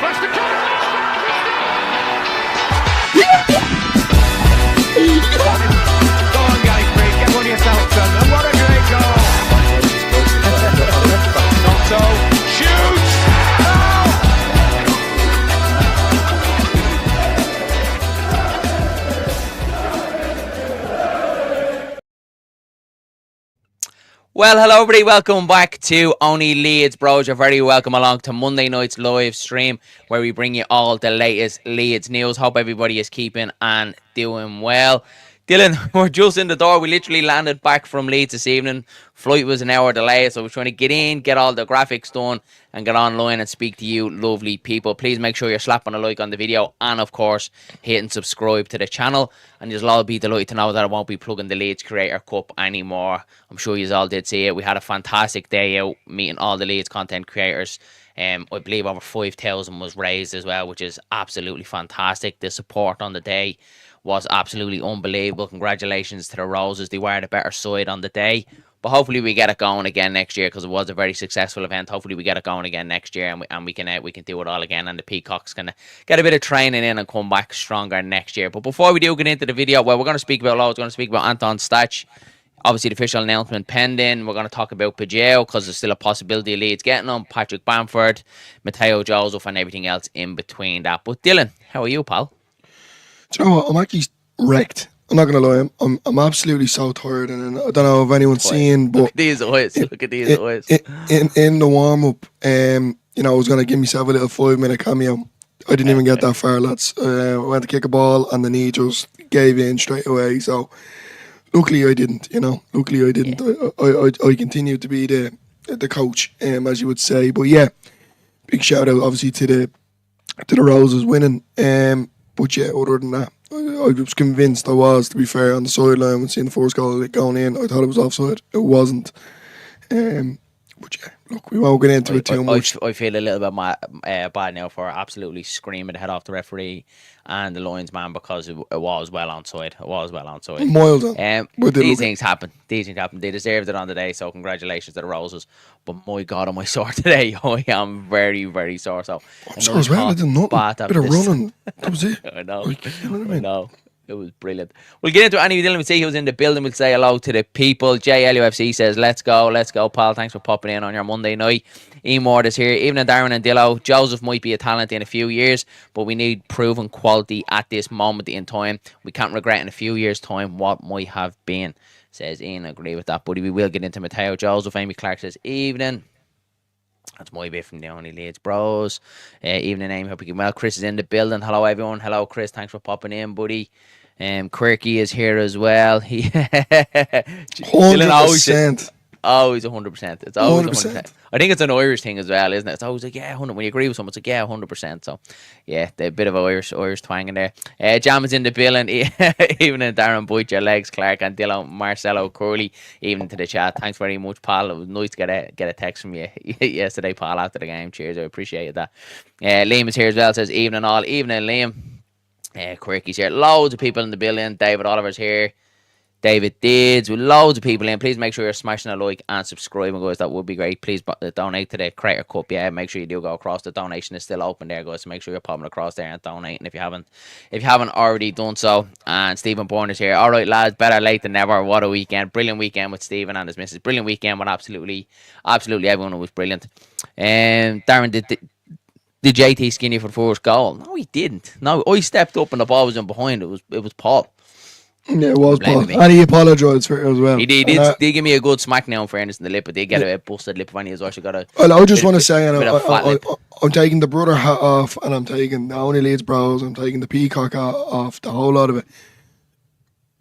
Go on, Gary Freak, get one yourself, son. And what a great goal! Tonto shoots! Well, hello everybody, welcome back to Only Leeds Bros. You're very welcome along to Monday night's live stream where we bring you all the latest Leeds news. Hope everybody is keeping and doing well. Dylan, we're just in the door. We literally landed back from Leeds this evening. Flight was an hour delayed, so we're trying to get in, get all the graphics done, and get online and speak to you lovely people. Please make sure you're slapping a like on the video and, of course, hitting subscribe to the channel. And you'll all be delighted to know that I won't be plugging the Leeds Creator Cup anymore. I'm sure you all did see it. We had a fantastic day out meeting all the Leeds content creators. I believe over 5,000 was raised as well, which is absolutely fantastic. The support on the day was absolutely unbelievable. Congratulations to the Roses. They were the better side on the day. But hopefully we get it going again next year because it was a very successful event. Hopefully we get it going again next year and we can do it all again. And the Peacocks can get a bit of training in and come back stronger next year. But before we do get into the video, well, we're going to speak about loads. We're going to speak about Anton Stach. Obviously, the official announcement pending. We're going to talk about Paixao because there's still a possibility of Leeds getting them. Patrick Bamford, Mateo Joseph, and everything else in between that. But Dylan, how are you, pal? Do you know what? I'm actually wrecked. I'm not going to lie. I'm absolutely so tired. And I don't know if anyone's seen, but... Look at these eyes. Look at these eyes. In the warm-up, I was going to give myself a little 5-minute cameo. I didn't even get that far, lads. I went to kick a ball and the knee just gave in straight away. So... luckily I didn't, Luckily I didn't. Yeah. I continued to be the coach, as you would say. But yeah, big shout out obviously to the Roses winning. But yeah, other than that, I was convinced to be fair, on the sideline when seeing the first goal going in. I thought it was offside. It wasn't. But yeah, look, we won't get into it too much. I feel a little bit bad now for absolutely screaming the head off the referee and the linesman because it was well onside. It was well onside. Miles on. These things happen. These things happen. They deserved it on the day, so congratulations to the Roses. But my God, am I sore today? I am very, very sore. So I'm sore as well. I did nothing. Bit of running. That was it. I know. Like, you know what I mean? I know. It was brilliant. We'll get into it. Anyway, Dylan, we'll see who's in the building. We'll say hello to the people. JLUFC says, let's go, pal. Thanks for popping in on your Monday night. Emord is here. Evening, Darren and Dillo. Joseph might be a talent in a few years, but we need proven quality at this moment in time. We can't regret in a few years' time what might have been, says Ian. I agree with that, buddy. We will get into Mateo Joseph. Amy Clark says, evening. That's my bit from the Only Leeds Bros. Evening, Amy. Hope you can well. Chris is in the building. Hello, everyone. Hello, Chris. Thanks for popping in, buddy. Quirky is here as well. 100%. Always 100%. It's always 100%. I think it's an Irish thing as well, isn't it? It's always like, yeah, 100. When you agree with someone, it's like, yeah, 100%. So, yeah, the bit of Irish twang in there. Jam is in the building. Evening, Darren Boyd, your legs, Clark, and Dylan, Marcelo, Curley. Evening to the chat. Thanks very much, pal. It was nice to get a text from you yesterday, pal, after the game. Cheers, I appreciate that. Liam is here as well. Says, evening all. Evening, Liam. Quirky's here. Loads of people in the building. David Oliver's here. David Dids with loads of people in. Please make sure you're smashing a like and subscribing, guys. That would be great. Please donate to the Creator Cup. Yeah, make sure you do go across. The donation is still open there, guys. So make sure you're popping across there and donating if you haven't already done so. And Stephen Bourne is here. All right, lads, better late than never. What a weekend! Brilliant weekend with Stephen and his missus. Brilliant weekend with absolutely everyone. It was brilliant. Darren, did JT skin you for the first goal? No, he didn't. No, I stepped up and the ball was in behind. It was Paul. Yeah, it was Paul. And he apologised for it as well. He did give me a good smack now in fairness in the lip, but they get a busted lip when he has also got a... Well, I just want to say, I'm taking the brother hat off and I'm taking the Only Leeds Bros, I'm taking the Peacock hat off, the whole lot of it.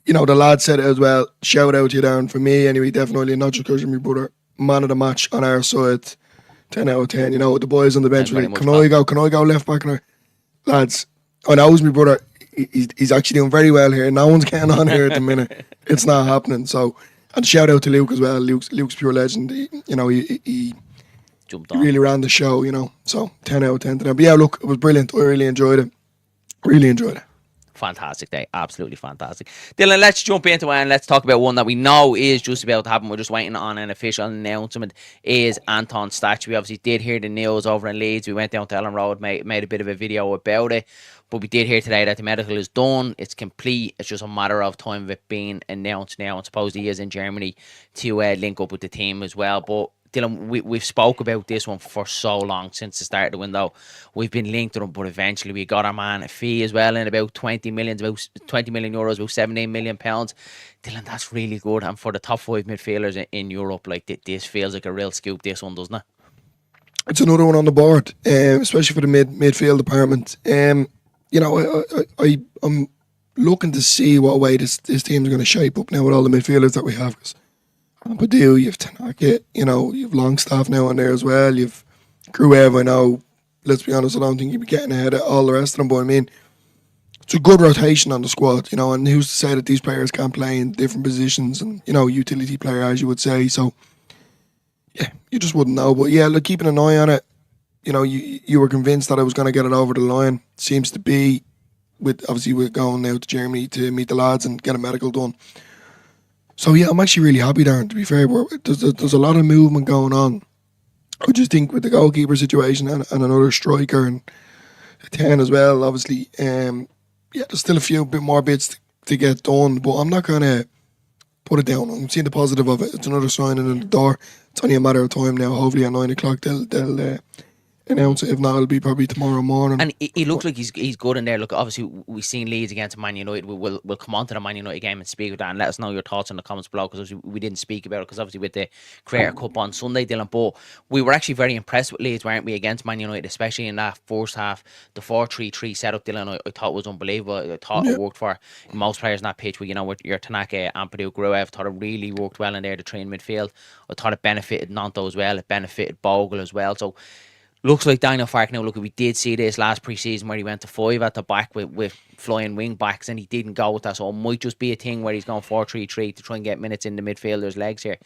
The lad said it as well. Shout out to you, Darren. For me, anyway, definitely, not just because you're my brother. Man of the match on our side. 10 out of 10. The boys on the bench were like, can I go left back? And lads, I know it's my brother. He's actually doing very well here. No one's getting on here at the minute. It's not happening. So, and shout out to Luke as well. Luke's pure legend. He jumped on. He really ran the show, So 10 out of 10 to them. But yeah, look, it was brilliant. I really enjoyed it. fantastic day. Absolutely fantastic. Dylan, let's jump into it and let's talk about one that we know is just about to happen. We're just waiting on an official announcement. Is Anton Stach. We obviously did hear the news over in Leeds. We went down to Ellen Road, made a bit of a video about it. But we did hear today that the medical is done. It's complete. It's just a matter of time of it being announced now. And supposedly he is in Germany to link up with the team as well. But Dylan, we've spoke about this one for so long since the start of the window. We've been linked to him, but eventually we got our man a fee as well in about 20 million euros, about 17 million pounds. Dylan, that's really good. And for the top 5 midfielders in Europe, like this feels like a real scoop, this one, doesn't it? It's another one on the board, especially for the midfield department. I'm looking to see what way this team's going to shape up now with all the midfielders that we have. Paixao, you've Tanaka, you've Longstaff now on there as well. You've Gruev. I know, let's be honest, I don't think you'd be getting ahead of all the rest of them, but I mean, it's a good rotation on the squad, and who's to say that these players can't play in different positions and, utility player, as you would say. So, yeah, you just wouldn't know. But yeah, look, keeping an eye on it, you were convinced that I was going to get it over the line. Seems to be, obviously we're going now to Germany to meet the lads and get a medical done. So yeah, I'm actually really happy, Darren, to be fair. There's a lot of movement going on. I just think with the goalkeeper situation and another striker and a 10 as well, obviously, there's still a few bit more bits to get done, but I'm not going to put it down. I'm seeing the positive of it. It's another signing in the door. It's only a matter of time now. Hopefully at 9 o'clock they'll announce it. If not, it'll be probably tomorrow morning. And he looks like he's good in there. Look, obviously we've seen Leeds against Man United. We'll come on to the Man United game and speak about that, and let us know your thoughts in the comments below, because we didn't speak about it because obviously with the Creator Cup on Sunday, Dylan. But we were actually very impressed with Leeds, weren't we, against Man United, especially in that first half. The 4-3-3 setup, Dylan, I thought was unbelievable. I thought it worked for most players in that pitch. With your Tanaka, Ampadu, Gruev, thought it really worked well in there, the three in midfield. I thought it benefited Nanto as well. It benefited Bogle as well. So looks like Daniel Farke now. Look, we did see this last pre-season where he went to 5 at the back with flying wing backs, and he didn't go with that. So it might just be a thing where he's going 4-3-3 to try and get minutes in the midfielders' legs here.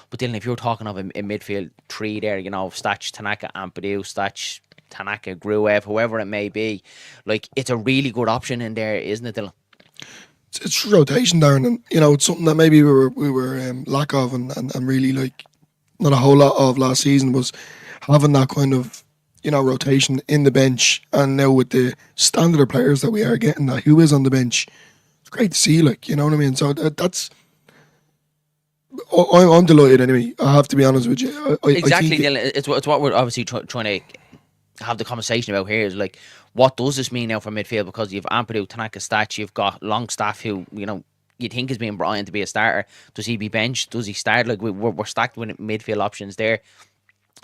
But Dylan, if you're talking of a midfield three there, Stach, Tanaka, Ampadu, Stach, Tanaka, Gruev, whoever it may be, like, it's a really good option in there, isn't it, Dylan? It's rotation, Darren, and it's something that maybe we were lack of, and really, like, not a whole lot of last season was having that kind of rotation in the bench. And now with the standard of players that we are getting, that who is on the bench, it's great to see, like, you know what I mean? So that's, I'm delighted anyway. I have to be honest with you. Exactly, Dylan. It's what we're obviously trying to have the conversation about here, is like, what does this mean now for midfield? Because you've Ampadu, Tanaka, Stach, you've got Longstaff, who, you think is being brought in to be a starter. Does he be benched? Does he start? Like, we're stacked with midfield options there.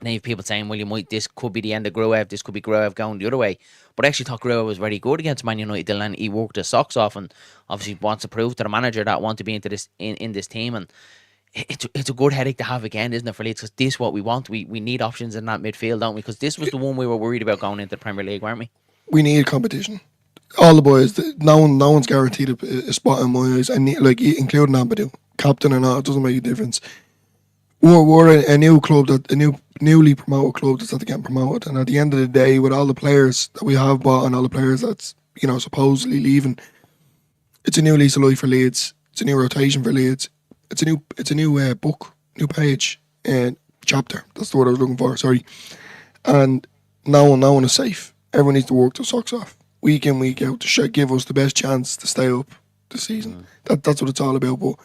Now you have people saying, well, this could be the end of Gruev, this could be Gruev going the other way. But I actually thought Gruev was very good against Man United, and he worked his socks off, and obviously wants to prove to the manager that want to be into this in this team. And it's a good headache to have again, isn't it, for Leeds? Because this is what we want. We need options in that midfield, don't we? Because this was the one we were worried about going into the Premier League, weren't we? We need competition. All the boys, no one's guaranteed a spot in my eyes. I need, like, including Ampadu, captain or not, it doesn't make a difference. We're a new club, newly promoted club that's not getting promoted, and at the end of the day, with all the players that we have bought and all the players that's supposedly leaving, it's a new lease of life for Leeds. It's a new rotation for Leeds. It's a new book, new page and chapter. That's the word I was looking for. Sorry. And no one is safe. Everyone needs to work their socks off week in, week out to give us the best chance to stay up this season. That's what it's all about. But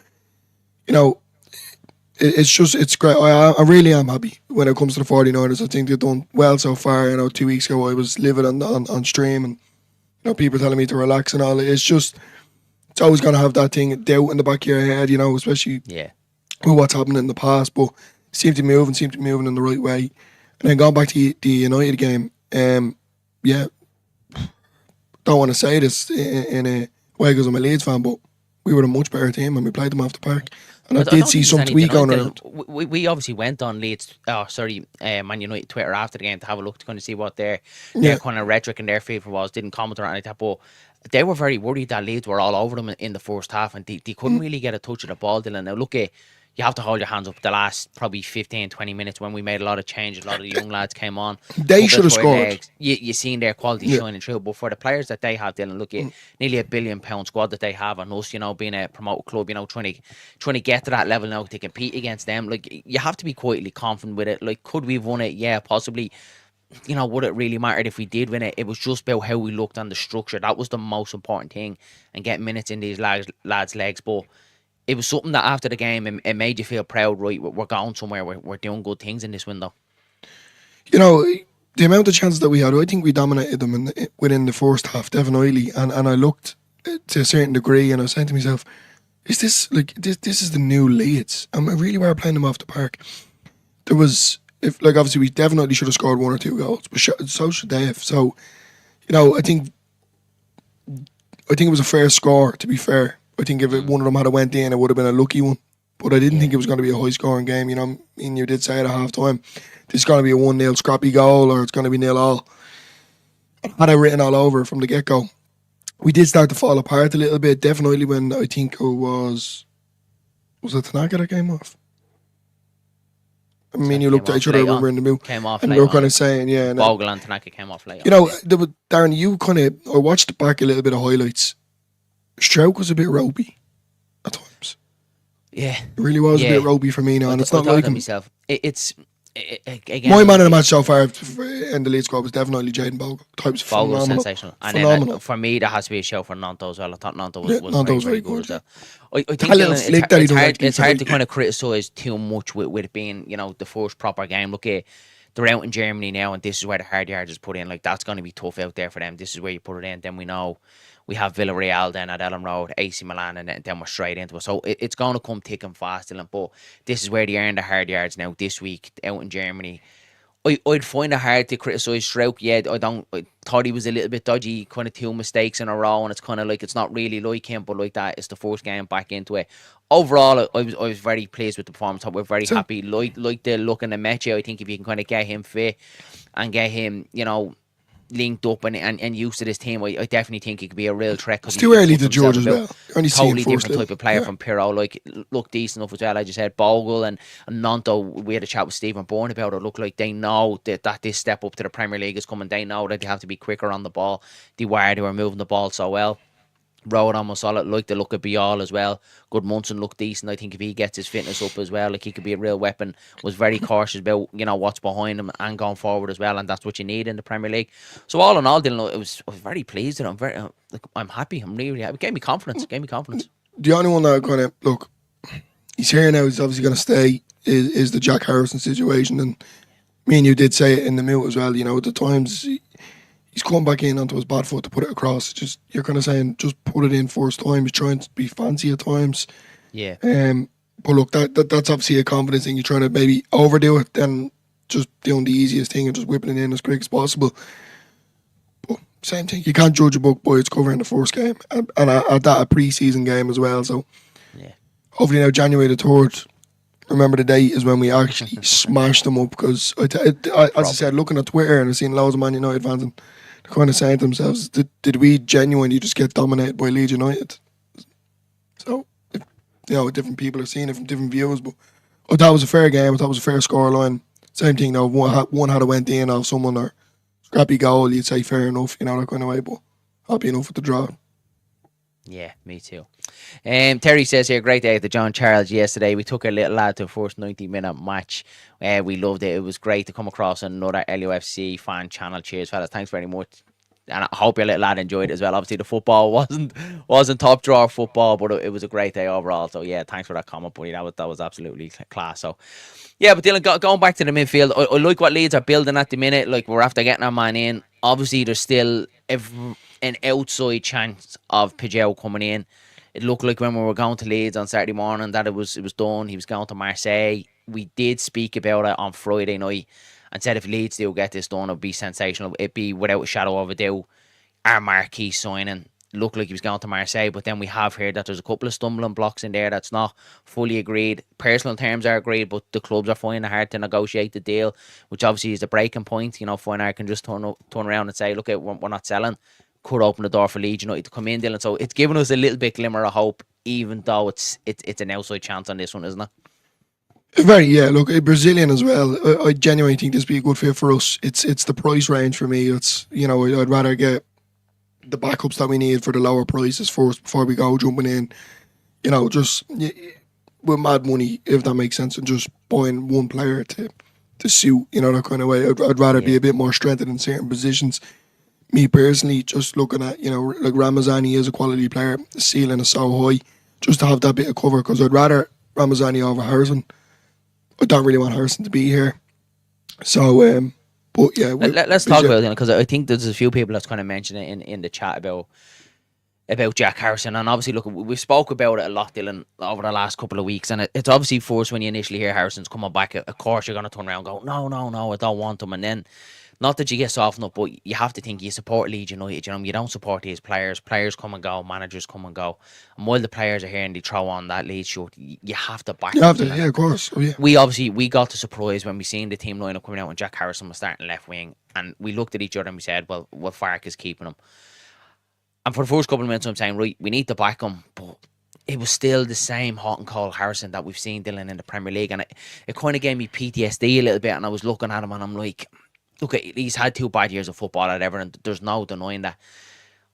it's great. I really am happy when it comes to the 49ers. I think they've done well so far. 2 weeks ago I was livid on stream, and people telling me to relax and all. It's always going to have that thing, doubt in the back of your head, especially with what's happened in the past. But seem to be moving in the right way. And then going back to the United game, don't want to say this in a way because I'm a Leeds fan, but we were a much better team and we played them off the park. And I did see some tweak going around. We obviously went on Man United Twitter after the game to have a look to kind of see what their kind of rhetoric and their favour was. Didn't comment on it like that, but they were very worried that Leeds were all over them in the first half, and they couldn't really get a touch of the ball, Dylan. Now look, you have to hold your hands up. The last probably 15, 20 minutes when we made a lot of changes, a lot of the young lads came on. They should have scored. You seen their quality Yeah. shining through. But for the players that they have, Dylan, look at nearly £1 billion squad that they have, and us, being a promoted club, trying to get to that level now to compete against them. Like, you have to be quietly confident with it. Like, could we have won it? Yeah, possibly. Would it really matter if we did win it? It was just about how we looked on the structure. That was the most important thing, and getting minutes in these lads' legs. But it was something that after the game, it made you feel proud, right? We're going somewhere. We're doing good things in this window. The amount of chances that we had, I think we dominated them within the first half, definitely. And I looked to a certain degree, and I was saying to myself, is this this is the new Leeds? And we really were playing them off the park. There was, obviously we definitely should have scored 1 or 2 goals, but so should they have. So, I think it was a fair score, to be fair. I think if one of them had went in, it would have been a lucky one. But I didn't think it was going to be a high-scoring game. You did say at half-time, this is going to be a 1-0 scrappy goal, or it's going to be 0-0. I had it written all over from the get-go. We did start to fall apart a little bit, definitely when I think it was it Tanaka that came off? You looked at each other when we were in the middle. Came off and late we were kind of saying, yeah. Bogle and Tanaka came off late. Darren, I watched back a little bit of highlights. Stroke was a bit ropey at times. Yeah. It really was a bit ropey for me now, and it's not like him. Myself. Again, my man of the match so far in the Leeds squad was definitely Jaden Bogle. Bogle was sensational. And phenomenal. Then, for me, there has to be a show for Nanto as well. I thought Nanto was very good as well. I think that little flick that he does, it's hard to kind of criticise too much with it being, the first proper game. Look at, they're out in Germany now, and this is where the hard yards is put in. Like, that's going to be tough out there for them. This is where you put it in. Then we know we have Villarreal then at Ellen Road, AC Milan, and then we're straight into it. So it's going to come thick and fast, Dylan. But this is where they earn the hard yards now this week out in Germany. I'd find it hard to criticise Strouk. Yeah, I thought he was a little bit dodgy, kind of 2 mistakes in a row, and it's kind of like it's not really like him, but like that, it's the first game back into it. Overall, I was very pleased with the performance. We're very happy. Like the look in the match. I think if you can kind of get him fit and get him, linked up and used to this team, I definitely think he could be a real threat. It's too early to judge as well. Only totally different type of player from Pirro. Like, look decent enough as well. I just said Bogle and Nanto. We had a chat with Stephen Bourne about it. Look like they know that this step up to the Premier League is coming. They know that they have to be quicker on the ball. They were moving the ball so well. Rowan almost solid, like the look of Bial as well. Good Munson looked decent. I think if he gets his fitness up as well, like, he could be a real weapon. Was very cautious about what's behind him and going forward as well, and that's what you need in the Premier League. So all in all, Dylan, I was very pleased, and I'm happy. I'm really happy. It gave me confidence. The only one that kind of look, he's here now. He's obviously going to stay. Is the Jack Harrison situation, and me and you did say it in the middle as well. At the times. He's come back in onto his bad foot to put it across. Just, you're kind of saying, just put it in first time. He's trying to be fancy at times. Yeah. But look, that's obviously a confidence thing. You're trying to maybe overdo it than just doing the easiest thing and just whipping it in as quick as possible. But same thing. You can't judge a book by its cover in the first game, and at that a pre-season game as well. So yeah. Hopefully now January the 3rd. Remember the date is when we actually smashed them up, because as I said, looking at Twitter and I've seen loads of Man United fans and they're kind of saying to themselves, did we genuinely just get dominated by Leeds United? So, different people are seeing it from different views, but I thought it was a fair game. I thought it was a fair scoreline. Same thing now, one had went in off someone or scrappy goal, you'd say fair enough, that kind of way, but happy enough with the draw. Yeah, me too. Terry says here, great day at the John Charles yesterday. We took our little lad to the first 90-minute match. We loved it. It was great to come across another LUFC fan channel. Cheers, fellas. Thanks very much. And I hope your little lad enjoyed it as well. Obviously, the football wasn't top drawer football, but it was a great day overall. So, yeah, thanks for that comment, buddy. That was absolutely class. So, yeah, but Dylan, going back to the midfield, I like what Leeds are building at the minute. Like, we're after getting our man in. Obviously, there's still an outside chance of Paixao coming in. It looked like when we were going to Leeds on Saturday morning that it was done. He was going to Marseille. We did speak about it on Friday night and said if Leeds do get this done, it would be sensational. It'd be without a shadow of a doubt our marquee signing. Looked like he was going to Marseille, but then we have heard that there's a couple of stumbling blocks in there that's not fully agreed. Personal terms are agreed, but the clubs are finding it hard to negotiate the deal, which obviously is the breaking point. Feyenoord can just turn around and say, look, we're not selling. Could open the door for Leeds United to come in, Dylan. So it's given us a little bit glimmer of hope, even though it's an outside chance on this one, isn't it? Very, yeah. Look, a Brazilian as well. I genuinely think this would be a good fit for us. It's the price range for me. It's I'd rather get the backups that we need for the lower prices first before we go jumping in. Just with mad money, if that makes sense, and just buying one player to suit, that kind of way. I'd rather be a bit more strengthened in certain positions. Me personally, just looking at, like Ramazani is a quality player. The ceiling is so high. Just to have that bit of cover, because I'd rather Ramazani over Harrison. I don't really want Harrison to be here. So, but yeah. Let's talk about it, because I think there's a few people that's kind of mentioned it in the chat about Jack Harrison, and obviously, look, we spoke about it a lot, Dylan, over the last couple of weeks, and it's obviously first when you initially hear Harrison's coming back, of course you're going to turn around and go, no, I don't want him, and then, not that you get softened up, but you have to think you support Leeds United, you don't support these players come and go, managers come and go, and while the players are here and they throw on that Leeds shirt, you have to back them. You have to, yeah, of course. Oh, yeah. We got the surprise when we seen the team lineup coming out and Jack Harrison was starting left wing, and we looked at each other and we said, well, Farke is keeping him. And for the first couple of minutes, I'm saying, right, we need to back him, but it was still the same hot and cold Harrison that we've seen, Dylan, in the Premier League, and it kind of gave me PTSD a little bit, and I was looking at him and I'm like, look, he's had 2 bad years of football at Everton, there's no denying that.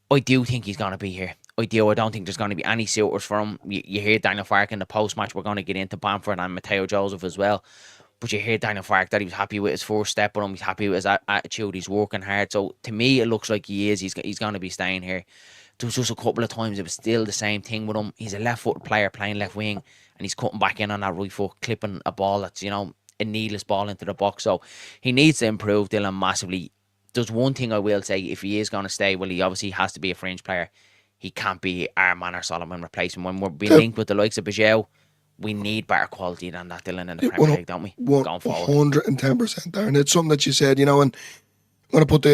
I do think he's going to be here. I don't think there's going to be any suitors for him. You hear Daniel Farke in the post-match, we're going to get into Bamford and Mateo Joseph as well. But you hear Daniel Farke that he was happy with his first step on him. He's happy with his attitude. He's working hard. So to me, it looks like he is. He's going to be staying here. There was just a couple of times it was still the same thing with him. He's a left-footed player playing left wing, and he's cutting back in on that right foot, clipping a ball that's, a needless ball into the box. So he needs to improve, Dylan, massively. There's one thing I will say, if he is going to stay, well, he obviously has to be a fringe player. He can't be our man or Solomon replacement. When we're being linked with the likes of Paixao, we need better quality than that, Dylan, in the Premier League, don't we? Going forward. 110%, Darren. It's something that you said, and I'm going to put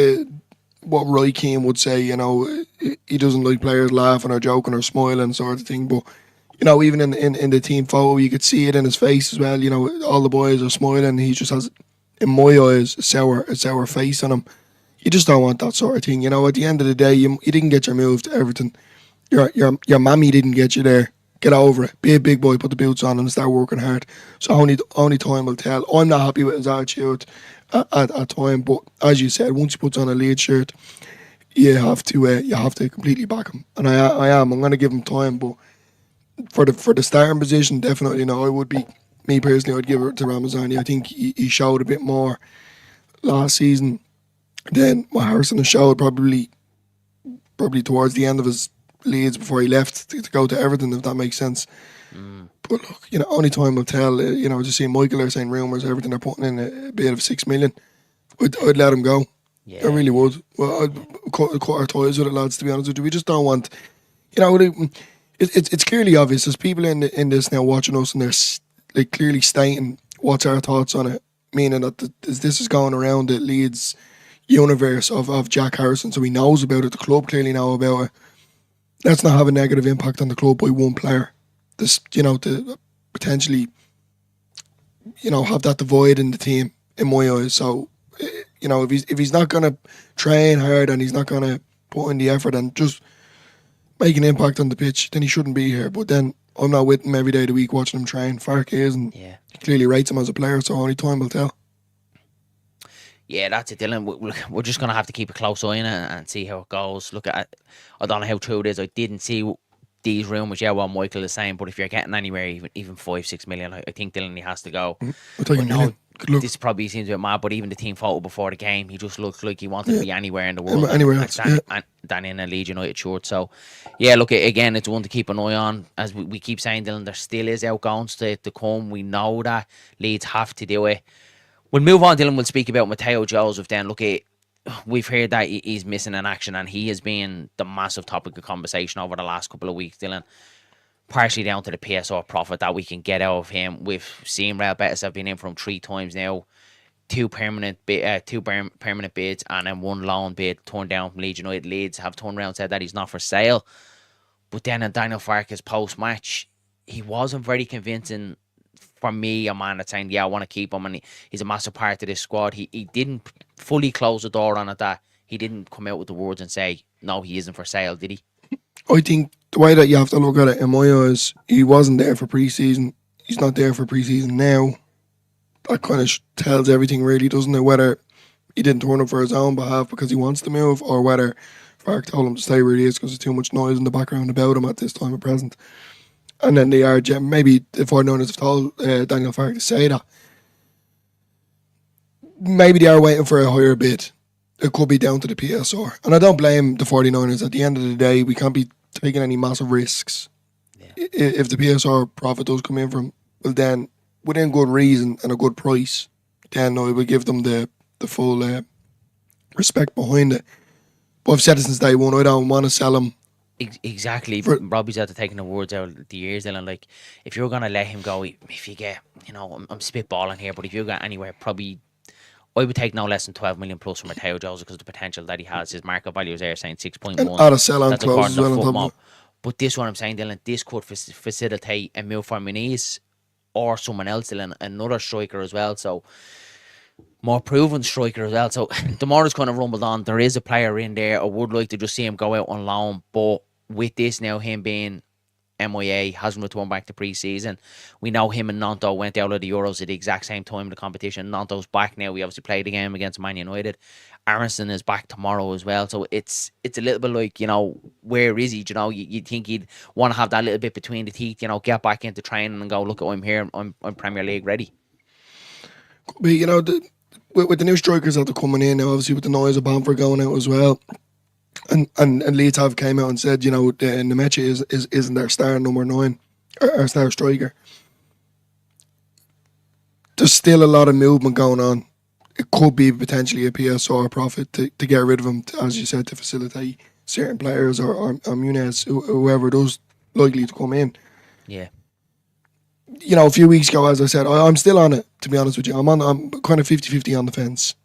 what Roy Keane would say, he doesn't like players laughing or joking or smiling sort of thing, but, even in the team photo, you could see it in his face as well, all the boys are smiling, he just has, in my eyes, a sour face on him. You just don't want that sort of thing, at the end of the day, you didn't get your move to Everton, your mammy didn't get you there. Get over it. Be a big boy, put the boots on and start working hard. So only time will tell. I'm not happy with his attitude at time, but as you said, once he puts on a Leeds shirt, you have to completely back him. And I am. I'm going to give him time, but for the starting position, definitely no. I would be, me personally, I'd give it to Ramazani. I think he showed a bit more last season than what Harrison has showed probably towards the end of his Leeds before he left to go to Everton, if that makes sense. But look, only time will tell. Just seeing Michael are saying rumours, Everton are putting in a bid of 6 million. I'd let him go. Yeah. I really would. Well, I'd cut our ties with it, lads, to be honest with you. We just don't want, it's clearly obvious. There's people in this now watching us and they're clearly stating what's our thoughts on it, meaning that this is going around the Leeds universe of Jack Harrison, so he knows about it. The club clearly know about it. Let's not have a negative impact on the club by one player. This, to potentially, have that divide in the team, in my eyes. So, if he's not gonna train hard and he's not gonna put in the effort and just make an impact on the pitch, then he shouldn't be here. But then I'm not with him every day of the week watching him train. Farke is, and he clearly rates him as a player. So only time will tell. Yeah, that's it, Dylan. We're just going to have to keep a close eye on it and see how it goes. Look, I don't know how true it is. I didn't see these rumours, what Michael is saying, but if you're getting anywhere, even 5-6 million, I think Dylan, he has to go. This probably seems a bit mad, but even the team photo before the game, he just looked like he wanted to be anywhere in the world. Anywhere else, than in a Leeds United shirt. So, yeah, look, again, it's one to keep an eye on. As we keep saying, Dylan, there still is outgoings to come. We know that Leeds have to do it. We'll move on, Dylan. We'll speak about Mateo Joseph then. Look, we've heard that he's missing in action, and he has been the massive topic of conversation over the last couple of weeks, Dylan. Partially down to the PSR profit that we can get out of him. We've seen Real Betis have been in for him 3 times now. 2 permanent bids and then 1 loan bid turned down from Leeds United. Leeds have turned around and said that he's not for sale. But then in Daniel Farke's post-match, he wasn't very convincing for me, a man that's saying, I want to keep him, and he's a massive part of this squad. He didn't fully close the door on it, that he didn't come out with the words and say, no, he isn't for sale, did he? I think the way that you have to look at it, in my eyes, he wasn't there for pre-season. He's not there for pre-season now. that kind of tells everything, really, doesn't it? Whether he didn't turn up for his own behalf because he wants to move, or whether Farke told him to stay where he is because there's too much noise in the background about him at this time of present. And then they are, maybe the 49ers have told Daniel Farke to say that. Maybe they are waiting for a higher bid. It could be down to the PSR. And I don't blame the 49ers. At the end of the day, we can't be taking any massive risks. Yeah. If the PSR profit does come in from, well then, within good reason and a good price, then I would give them the full respect behind it. But I've said it since day one, I don't want to sell them. Exactly. Robbie's out to taking the words out of the ears, Dylan. Like, if you're going to let him go, if you get, I'm spitballing here, but if you get anywhere, probably, I would take no less than 12 million plus from Mateo Joseph because of the potential that he has. His market value is there saying 6.1. And add a sell-on clause as well on top of it. But this is what I'm saying, Dylan. This could facilitate a move for Muniz or someone else, Dylan, another striker as well. So, more proven striker as well. So, the more it's kind of rumbled on, there is a player in there. I would like to just see him go out on loan. But with this now, him being MIA, hasn't returned back to pre-season. We know him and Nanto went out of the Euros at the exact same time in the competition. Nanto's back now. We obviously played the game against Man United. Aronson is back tomorrow as well. So it's a little bit like, where is he? You think he'd want to have that little bit between the teeth, get back into training and go, look, I'm here, I'm Premier League ready. But, with the new strikers that are coming in now, obviously with the noise of Bamford going out as well, and Leeds have came out and said, Nemecha isn't their star number 9, or star striker. There's still a lot of movement going on. It could be potentially a PSR profit to get rid of him, as you said, to facilitate certain players or Muniz, whoever does likely to come in. Yeah. A few weeks ago, as I said, I'm still on it, to be honest with you. I'm kind of 50-50 on the fence.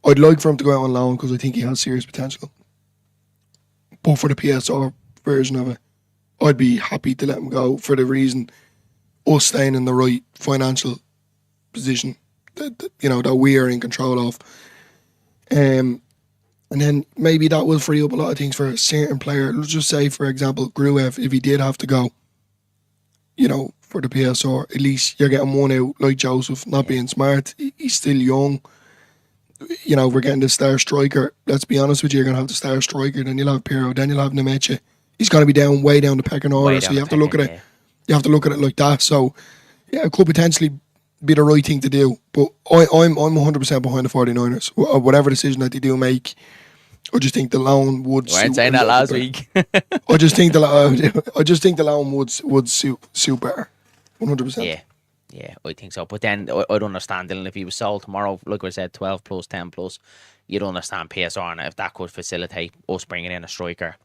I'd like for him to go out on loan because I think he has serious potential. But for the PSR version of it, I'd be happy to let him go for the reason us staying in the right financial position that we are in control of. And then maybe that will free up a lot of things for a certain player. Let's just say, for example, Gruev, if he did have to go, for the PSR, at least you're getting one out like Joseph, not being smart. He's still young. We're getting the star striker. Let's be honest with you, you're going to have the star striker, then you'll have Pirro, then you'll have Nemecha. He's going to be way down the pecking order, so you have to look at it. You have to look at it like that. So, yeah, it could potentially be the right thing to do. But I'm 100% behind the 49ers. Whatever decision that they do make, I just think the loan would suit. We weren't saying that last week. I just think the loan would suit better. 100%. Yeah, I think so. But then I'd understand, Dylan, if he was sold tomorrow, like I said, 12 plus, 10 plus, you'd understand PSR, and if that could facilitate us bringing in a striker,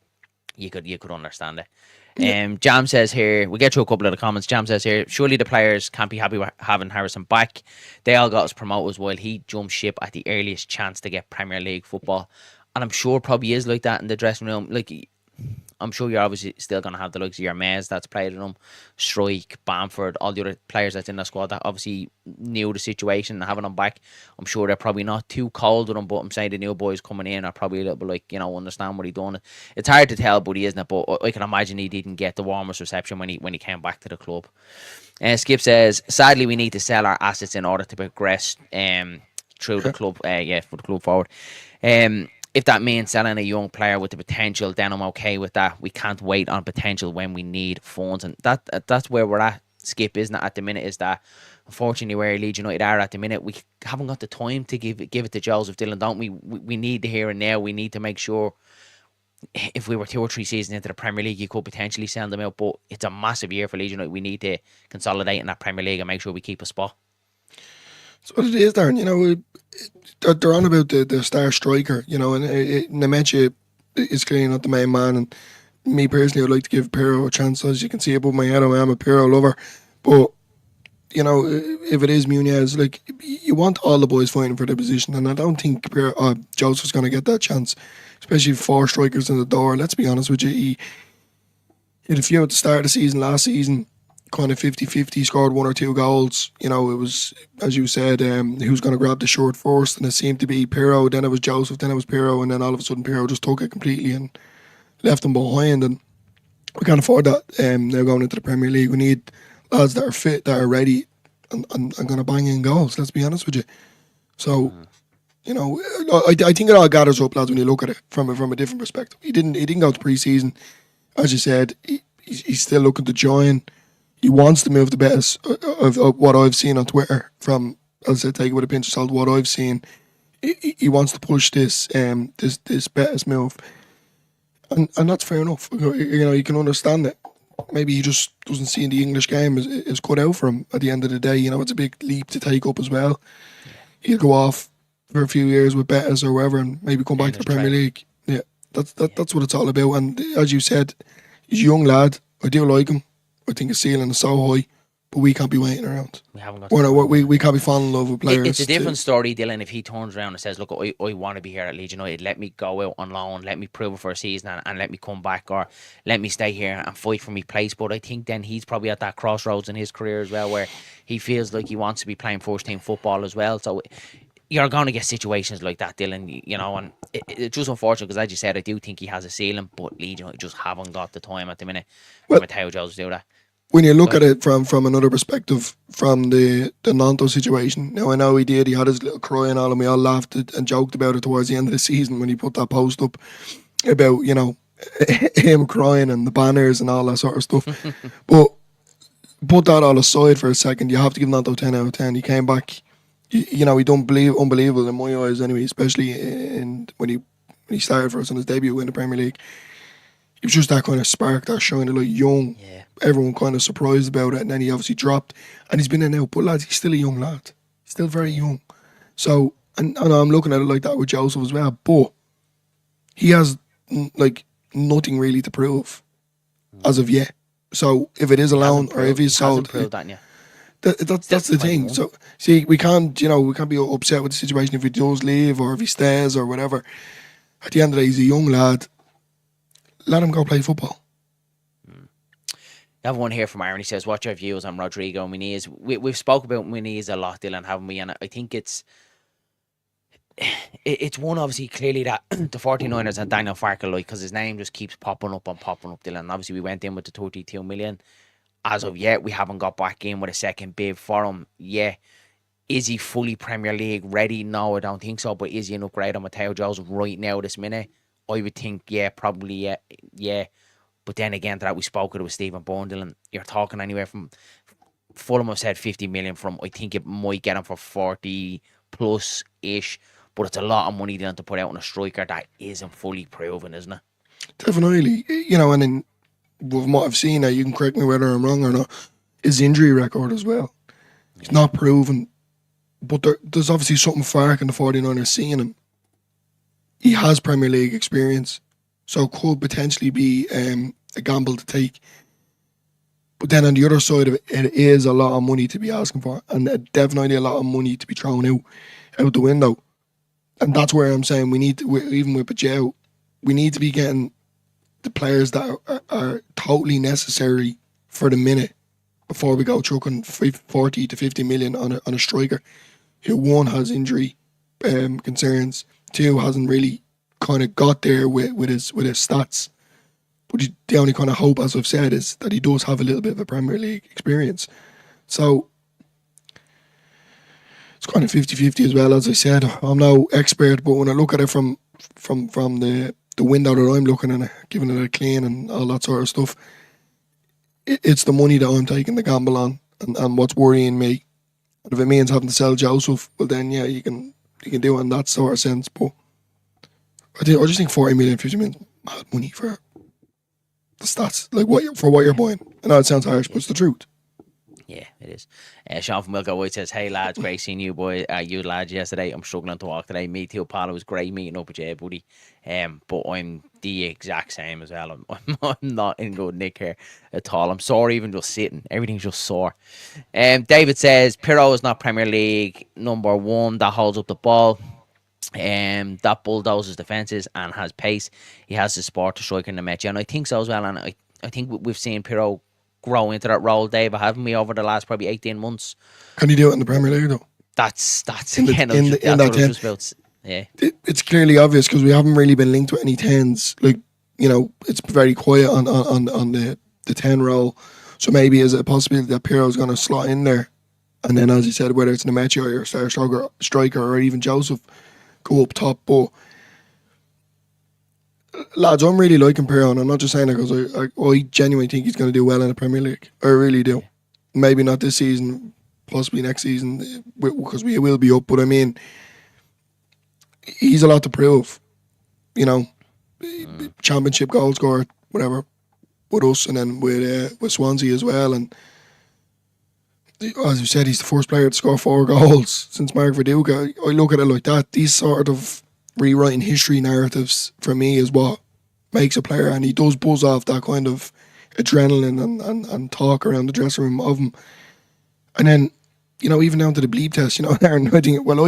you could understand it. Jam says here, we'll get through a couple of the comments. Jam says here, surely the players can't be happy with having Harrison back. They all got us promoters while he jumped ship at the earliest chance to get Premier League football. And I'm sure probably is like that in the dressing room. Like, I'm sure you're obviously still going to have the likes of your Mez that's played in them, Strike, Bamford, all the other players that's in the squad that obviously knew the situation and having them back. I'm sure they're probably not too cold with them, but I'm saying the new boys coming in are probably a little bit like, understand what he done. It's hard to tell, buddy, isn't it? But I can imagine he didn't get the warmest reception when he came back to the club. Skip says, sadly, we need to sell our assets in order to progress through the club, for the club forward. If that means selling a young player with the potential, then I'm okay with that. We can't wait on potential when we need funds. And that's where we're at, Skip, isn't it, at the minute, is that unfortunately where Leeds United are at the minute, we haven't got the time to give it to Joseph, Dylan, don't we? We need the here and now. We need to make sure if we were 2 or 3 seasons into the Premier League, you could potentially send them out. But it's a massive year for Leeds United. We need to consolidate in that Premier League and make sure we keep a spot. That's what it is, Darren. They're on about the star striker, and Nemecha is clearly not the main man. And me personally, I'd like to give Pirro a chance. As you can see above my head, I am a Pirro lover. But, if it is Muniz, like, you want all the boys fighting for the position. And I don't think Joseph's going to get that chance, especially 4 strikers in the door. Let's be honest with you. He had a few at the start of the season, last season, kind of 50-50, scored 1 or 2 goals. It was, as you said, who's going to grab the short first, and it seemed to be Pirro, then it was Joseph, then it was Pirro, and then all of a sudden Pirro just took it completely and left him behind, and we can't afford that now going into the Premier League. We need lads that are fit, that are ready, and going to bang in goals. Let's be honest with you. So, you know, I think it all gathers up, lads, when you look at it from a different perspective. He didn't go to pre-season, as you said. He's still looking to join. He wants to move the best of what I've seen on Twitter. From, as I said, take it with a pinch of salt. What I've seen, he wants to push this Betis move, and that's fair enough. You know, you can understand it. Maybe he just doesn't see the English game is cut out for him at the end of the day. You know, it's a big leap to take up as well. He'll go off for a few years with Betis or wherever, and maybe come back to the Premier League. Yeah, that's what it's all about. And as you said, he's a young lad. I do like him. I think his ceiling is so high, but we can't be waiting around. We haven't got. We can't be falling in love with players. It's a different story, Dylan. If he turns around and says, "Look, I want to be here at Leeds United. Let me go out on loan. Let me prove it for a season, and let me come back, or let me stay here and fight for my place." But I think then he's probably at that crossroads in his career as well, where he feels like he wants to be playing first team football as well. So you're going to get situations like that, Dylan. You know, and it's just unfortunate because, as you said, I do think he has a ceiling, but Leeds United just haven't got the time at the minute for Mateo Joseph to do that. When you look at it from another perspective, from the Nanto situation, now I know he had his little cry and all, and we all laughed and joked about it towards the end of the season when he put that post up about, you know, him crying and the banners and all that sort of stuff. But put that all aside for a second, you have to give Nanto 10 out of 10. He came back, you know, he done unbelievable in my eyes anyway, especially when he started for us in his debut in the Premier League. It was just that kind of spark, that shining light, young. Yeah. Everyone kind of surprised about it, and then he obviously dropped, and he's been in now. But lads, he's still a young lad, still very young. So, and I'm looking at it like that with Joseph as well. But he has like nothing really to prove as of yet. So if it is a loan or if he's sold, that's the thing. So see, we can't be upset with the situation if he does leave or if he stays or whatever. At the end of the day, he's a young lad. Let him go play football. I have one here from Aaron. He says, "What's your views on Rodrigo Muniz?" We've spoke about Muniz a lot, Dylan, haven't we? And I think it's one, obviously, clearly that the 49ers and Daniel Farke like, because his name just keeps popping up, Dylan. And obviously, we went in with the 32 million. As of yet, we haven't got back in with a second bid for him. Yeah. Is he fully Premier League ready? No, I don't think so. But is he an upgrade on Mateo Joseph right now, this minute? I would think, yeah, probably, yeah. But then again, to that, we spoke with Stephen Bundle, and you're talking anywhere from, Fulham have said 50 million from, I think it might get him for 40 plus ish, but it's a lot of money then to put out on a striker that isn't fully proven, isn't it? Definitely, you know, and then with what I've seen, you can correct me whether I'm wrong or not, his injury record as well. It's not proven, but there's obviously something Farke and the 49ers seeing him. He has Premier League experience, so could potentially be a gamble to take. But then on the other side of it, it is a lot of money to be asking for, and definitely a lot of money to be thrown out the window. And that's where I'm saying we need to, even with Paixao, we need to be getting the players that are totally necessary for the minute before we go chucking 40 to 50 million on a striker who, one, has injury concerns, two, hasn't really kind of got there with his stats. But the only kind of hope, as I've said, is that he does have a little bit of a Premier League experience. So it's kind of 50-50 as well, as I said. I'm no expert, but when I look at it from the window that I'm looking at it, giving it a clean and all that sort of stuff, it's the money that I'm taking the gamble on and what's worrying me. And if it means having to sell Joseph, well then, yeah, you can do it in that sort of sense. But I just think 40 million, 50 million is mad money for the stats, like what you're buying. I know it sounds harsh, but it's the truth. Yeah, it is. Sean from Wilco White says, "Hey lads, great seeing you you lads yesterday. I'm struggling to walk today. Me too, Paul. It was great meeting up with you, buddy. But I'm the exact same as well. I'm not in good nick here at all. I'm sore even just sitting. Everything's just sore." David says, "Pirro is not Premier League number one that holds up the ball. That bulldozes defences and has pace. He has the sport to strike in the match." And I think so as well. And I think we've seen Pirro grow into that role, Dave, haven't we, over the last probably 18 months? Can he do it in the Premier League though? That's in that 10. Yeah, it's clearly obvious because we haven't really been linked with any 10s. Like, you know, it's very quiet on the 10 role. So maybe is it a possibility that Pirro's going to slot in there And then, as you said, whether it's Mateo or star striker or even Joseph, go up top. But lads, I'm really liking Paixão, and I'm not just saying that because I genuinely think he's going to do well in the Premier League. I really do. Maybe not this season, possibly next season, because we will be up. But I mean, he's a lot to prove. You know, championship goal scorer, whatever, with us, and then with Swansea as well. And as you said, he's the first player to score 4 goals since Mark Viduka. I look at it like that. These sort of rewriting history narratives for me is what makes a player, and he does buzz off that kind of adrenaline and talk around the dressing room of him. And then, you know, even down to the bleep test, you know, Aaron, I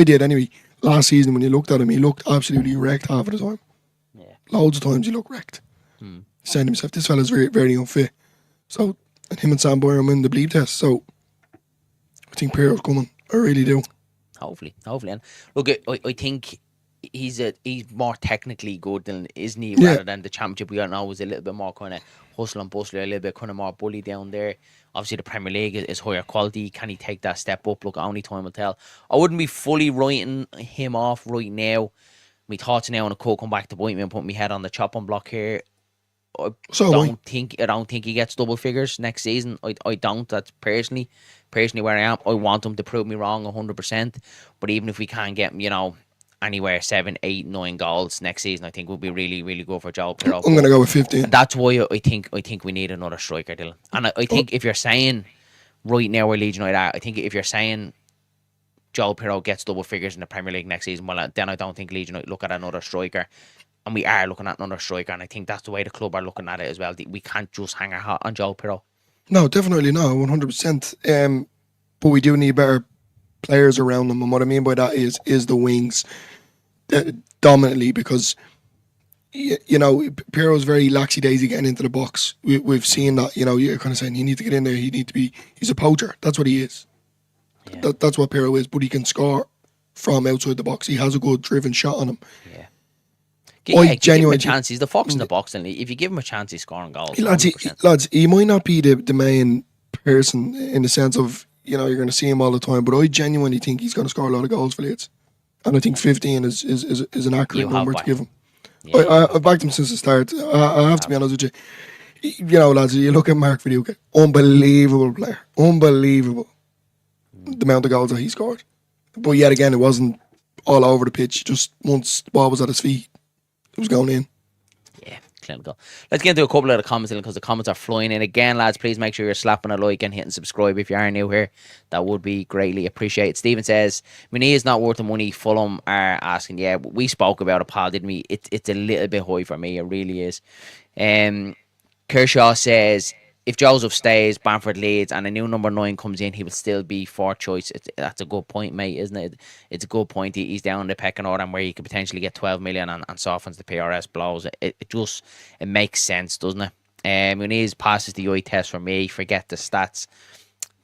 did anyway. Last season when you looked at him, he looked absolutely wrecked half of the time. Yeah. Loads of times he looked wrecked. He said to himself, this fella's very, very unfit. So, and him and Sam Boyer win the bleep test. So, I think Paixão's coming. I really do. Hopefully. And look, I think he's more technically good than, isn't he? Rather than the championship we got now was a little bit more kind of hustle and bustle, a little bit kind of more bully down there. Obviously, the Premier League is higher quality. Can he take that step up? Look, only time will tell. I wouldn't be fully writing him off right now. My thoughts now on a could come back to bite me and put my head on the chopping block here. I don't think he gets double figures next season. I don't. That's personally where I am. I want him to prove me wrong 100%. But even if we can't get, you know, anywhere 7, 8, 9 goals next season, I think we'll be really, really good for Joe Paixão. I'm going to go with 15. And that's why I think we need another striker, Dylan. And I think if you're saying right now where Leeds United are, I think if you're saying Joe Paixão gets double figures in the Premier League next season, well, then I don't think Leeds United look at another striker. And we are looking at another striker, and I think that's the way the club are looking at it as well. We can't just hang our hat on Joe Paixão. No, definitely not, 100%. But we do need better players around them, and what I mean by that is the wings dominantly, because you know Paixão's very laxy-daisy getting into the box. We've seen that. You know, you're kind of saying you need to get in there. He's a poacher. That's what he is. Yeah. That's what Paixão is. But he can score from outside the box. He has a good driven shot on him. Yeah. Give him a chance. He's the fox in the box, and if you give him a chance, he's scoring goals. Lads, he might not be the main person in the sense of, you know, you're going to see him all the time, but I genuinely think he's going to score a lot of goals for Leeds, and I think 15 is an accurate number to give him. Yeah. I've backed him since the start. I have to be honest with you. You know, lads, you look at Mark Viduka, unbelievable player, unbelievable. The amount of goals that he scored, but yet again, it wasn't all over the pitch. Just once the ball was at his feet, it was going in. Yeah, clinical. Let's get into a couple of the comments because the comments are flying in. Again, lads, please make sure you're slapping a like and hitting subscribe if you are new here. That would be greatly appreciated. Stephen says, Mini is not worth the money. Fulham are asking. Yeah, we spoke about it, Paul, didn't we? It's a little bit high for me. It really is. Kershaw says, if Joseph stays, Bamford leads, and a new number 9 comes in, he will still be 4th choice. That's a good point, mate, isn't it? It's a good point. He's down the pecking order, and where you could potentially get 12 million and softens the PRS blows. It makes sense, doesn't it? When he passes the eye test for me, forget the stats.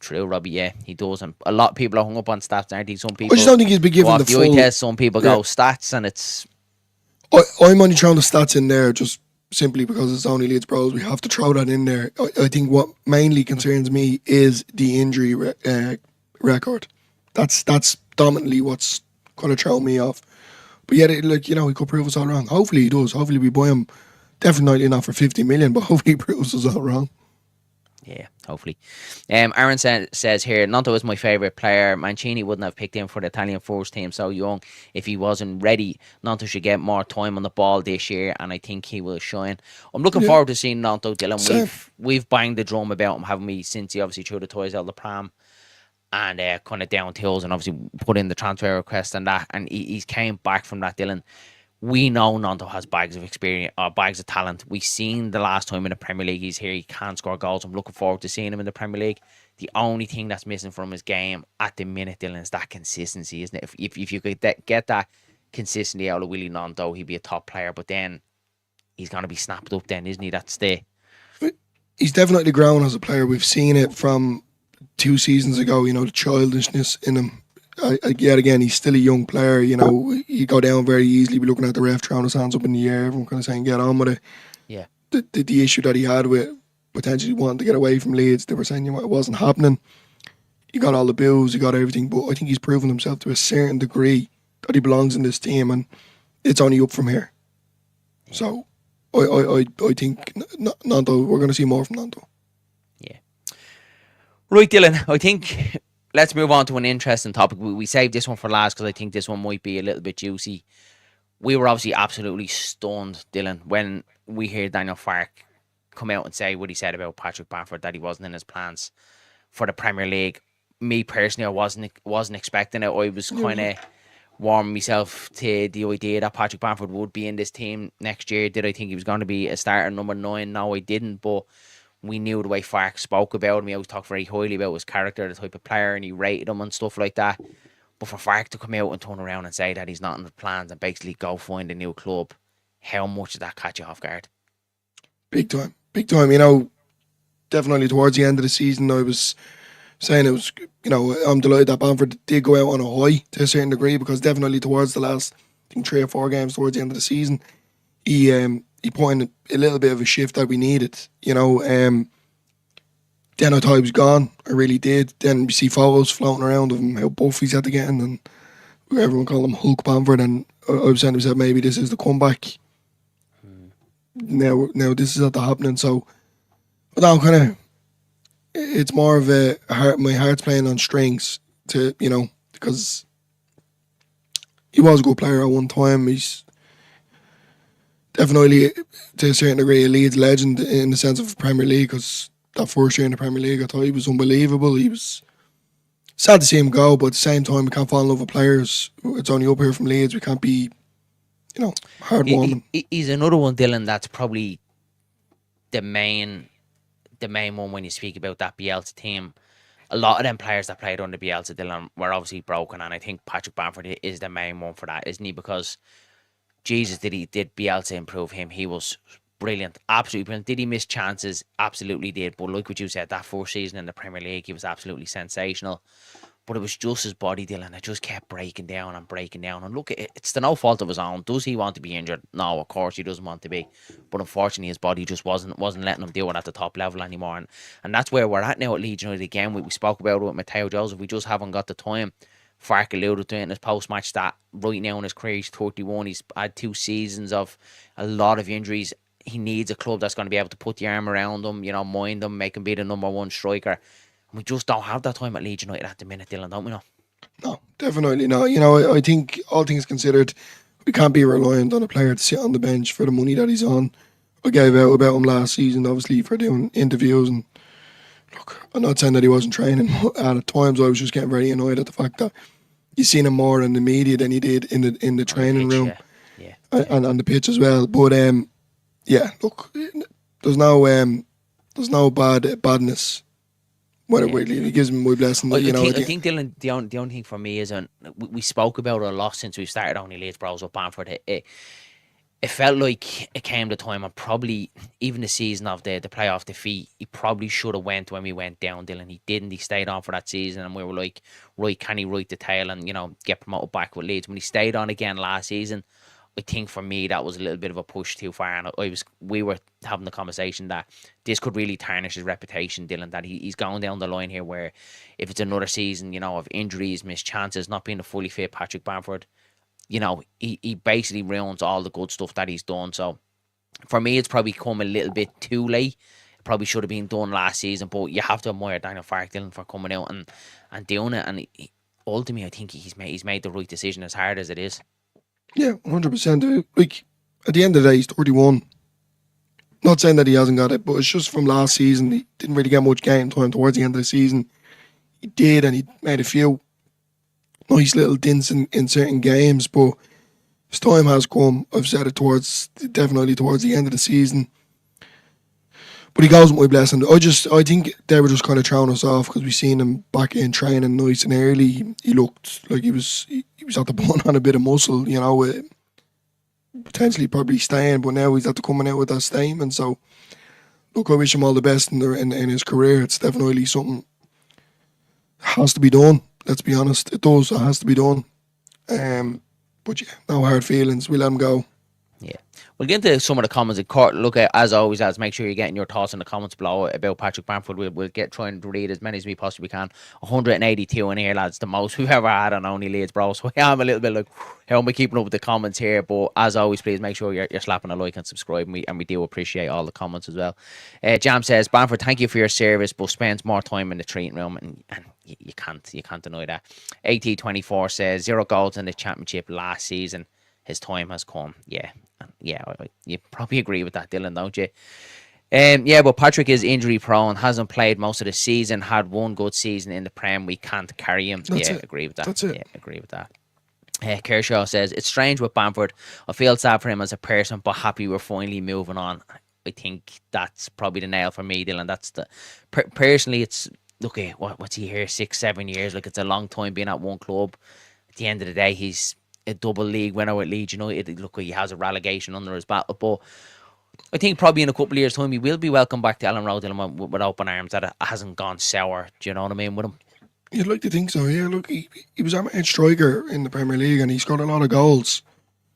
True, Robbie, yeah, he does. And a lot of people are hung up on stats, aren't they? Some people I just don't think he's been given the full eye test. Some people go stats, and it's... I'm only throwing the stats in there just simply because it's only Leeds Pros. We have to throw that in there. I think what mainly concerns me is the injury record. That's dominantly what's going to throw me off. But yet, he could prove us all wrong. Hopefully he does. Hopefully we buy him, definitely not for 50 million, but hopefully he proves us all wrong. Yeah, hopefully. Aaron says here, Nanto is my favourite player. Mancini wouldn't have picked him for the Italian first team so young if he wasn't ready. Nanto should get more time on the ball this year, and I think he will shine. I'm looking forward to seeing Nanto, Dylan. We've banged the drum about him, haven't we, since he obviously threw the toys out of the pram and kind of down tills and obviously put in the transfer request and that, and he's came back from that, Dylan. We know Nanto has bags of experience, bags of talent. We've seen the last time in the Premier League he's here, he can't score goals. I'm looking forward to seeing him in the Premier League. The only thing that's missing from his game at the minute, Dylan, is that consistency, isn't it? If you could get that consistency out of Willie Nanto, he'd be a top player. But then he's going to be snapped up then, isn't he? That's the... He's definitely grown as a player. We've seen it from 2 seasons ago, the childishness in him. Yet again, he's still a young player. He go down very easily. Be looking at the ref throwing his hands up in the air. Everyone kind of saying, "Get on with it." Yeah. The issue that he had with potentially wanting to get away from Leeds, they were saying it wasn't happening. he got all the bills, he got everything, but I think he's proven himself to a certain degree that he belongs in this team, and it's only up from here. So I think Nanto, we're going to see more from Nanto. Yeah. Right, Dylan, I think let's move on to an interesting topic. We saved this one for last because I think this one might be a little bit juicy. We were obviously absolutely stunned, Dylan, when we heard Daniel Farke come out and say what he said about Patrick Bamford, that he wasn't in his plans for the Premier League. Me personally, I wasn't expecting it. I was kind of warming myself to the idea that Patrick Bamford would be in this team next year. Did I think he was going to be a starter number 9? No, I didn't. But we knew the way Farke spoke about him. He always talked very highly about his character, the type of player, and he rated him and stuff like that. But for Farke to come out and turn around and say that he's not in the plans and basically go find a new club, how much did that catch you off guard? Big time. Big time. You know, definitely towards the end of the season, I was saying it was, you know, I'm delighted that Bamford did go out on a high to a certain degree, because definitely towards the last, I think, 3 or 4 games towards the end of the season, he put in a little bit of a shift that we needed, you know. Then I thought he was gone. I really did. Then we see photos floating around of him, how buff he's had to get in, and everyone called him Hulk Bamford, and I was saying to myself, maybe this is the comeback. Now this is at the happening, so but now kind of it's more of my heart's playing on strings, to, you know, because he was a good player at one time. He's definitely, to a certain degree, a Leeds legend in the sense of Premier League, because that first year in the Premier League, I thought he was unbelievable. He was sad to see him go, but at the same time, we can't fall in love with players. It's only up here from Leeds. We can't be, you know, hard-warming. He's another one, Dylan, that's probably the main one when you speak about that Bielsa team. A lot of them players that played under Bielsa, Dylan, were obviously broken, and I think Patrick Bamford is the main one for that, isn't he? Because, Jesus, did Bielsa improve him? He was brilliant, absolutely brilliant. Did he miss chances? Absolutely did. But like what you said, that first season in the Premier League, he was absolutely sensational. But it was just his body, Dylan. It just kept breaking down. And look, it's to no fault of his own. Does he want to be injured? No, of course he doesn't want to be. But unfortunately, his body just wasn't letting him do it at the top level anymore. And that's where we're at now at Leeds United again. We spoke about it with Mateo Joseph. We just haven't got the time. Farke alluded to it in his post-match stat. Right now in his career, he's 31. He's had 2 seasons of a lot of injuries. He needs a club that's going to be able to put the arm around him, you know, mind him, make him be the number 1 striker. We just don't have that time at Leeds United at the minute, Dylan, don't we know? No, definitely not. You know, I think, all things considered, we can't be reliant on a player to sit on the bench for the money that he's on. I gave out about him last season, obviously, for doing interviews. And look, I'm not saying that he wasn't training. At times, I was just getting very annoyed at the fact that you seen him more in the media than he did in the training room, and on the pitch as well. But yeah, look, there's no badness. He gives me my blessing. I think, Dylan, the only thing for me is, we spoke about it a lot since we started Only Leeds Bros with Bamford. It felt like it came the time, and probably even the season of the playoff defeat, he probably should have went when we went down, Dylan. He didn't. He stayed on for that season, and we were like, right, can he right the tail and, you know, get promoted back with Leeds? When he stayed on again last season, I think for me that was a little bit of a push too far, and we were having the conversation that this could really tarnish his reputation, Dylan, that he's going down the line here where if it's another season, you know, of injuries, missed chances, not being a fully fit Patrick Bamford, you know, he basically ruins all the good stuff that he's done. So for me, it's probably come a little bit too late. It probably should have been done last season, but you have to admire Daniel Farke, Dylan, for coming out and doing it. And ultimately, I think he's made the right decision, as hard as it is. Yeah, 100%. Like, at the end of the day, he's 31. Not saying that he hasn't got it, but it's just from last season. He didn't really get much game time towards the end of the season. He did, and he made a few nice little dints in certain games, but his time has come. I've said it definitely towards the end of the season. But he goes with my blessing. I think they were just kind of throwing us off because we seen him back in training nice and early. He looked like he was at the bone on a bit of muscle, you know, potentially probably staying, but now he's at the coming out with that statement. So, look, I wish him all the best in his career. It's definitely something that has to be done. Let's be honest, it does. It has to be done. But yeah, no hard feelings. We let him go. Yeah. We'll get into some of the comments. Look at, as always, make sure you're getting your thoughts in the comments below about Patrick Bamford. We'll try and read as many as we possibly can. 182 in here, lads, the most we've ever had on Only Leeds, bro. So I'm a little bit like, how am I keeping up with the comments here? But as always, please make sure you're slapping a like and subscribe, and we do appreciate all the comments as well. Jam says, Bamford, thank you for your service, but spends more time in the treating room, and you can't deny that. AT24 says 0 goals in the championship last season. His time has come. Yeah, you probably agree with that, Dylan, don't you? But Patrick is injury prone, hasn't played most of the season, had one good season in the Prem. We can't carry him. Agree with that. That's it. Yeah, agree with that. Kershaw says, it's strange with Bamford. I feel sad for him as a person, but happy we're finally moving on. I think that's probably the nail for me, Dylan. That's personally, it's, look, what's he here, 6-7 years? Like, it's a long time being at one club. At the end of the day, he's a double league winner with Leeds United. Look, he has a relegation under his belt, but I think probably in a couple of years' time he will be welcomed back to Ellen Road with open arms, that it hasn't gone sour. Do you know what I mean with him? You'd like to think so, yeah. Look, he was amateur striker in the Premier League and he scored a lot of goals.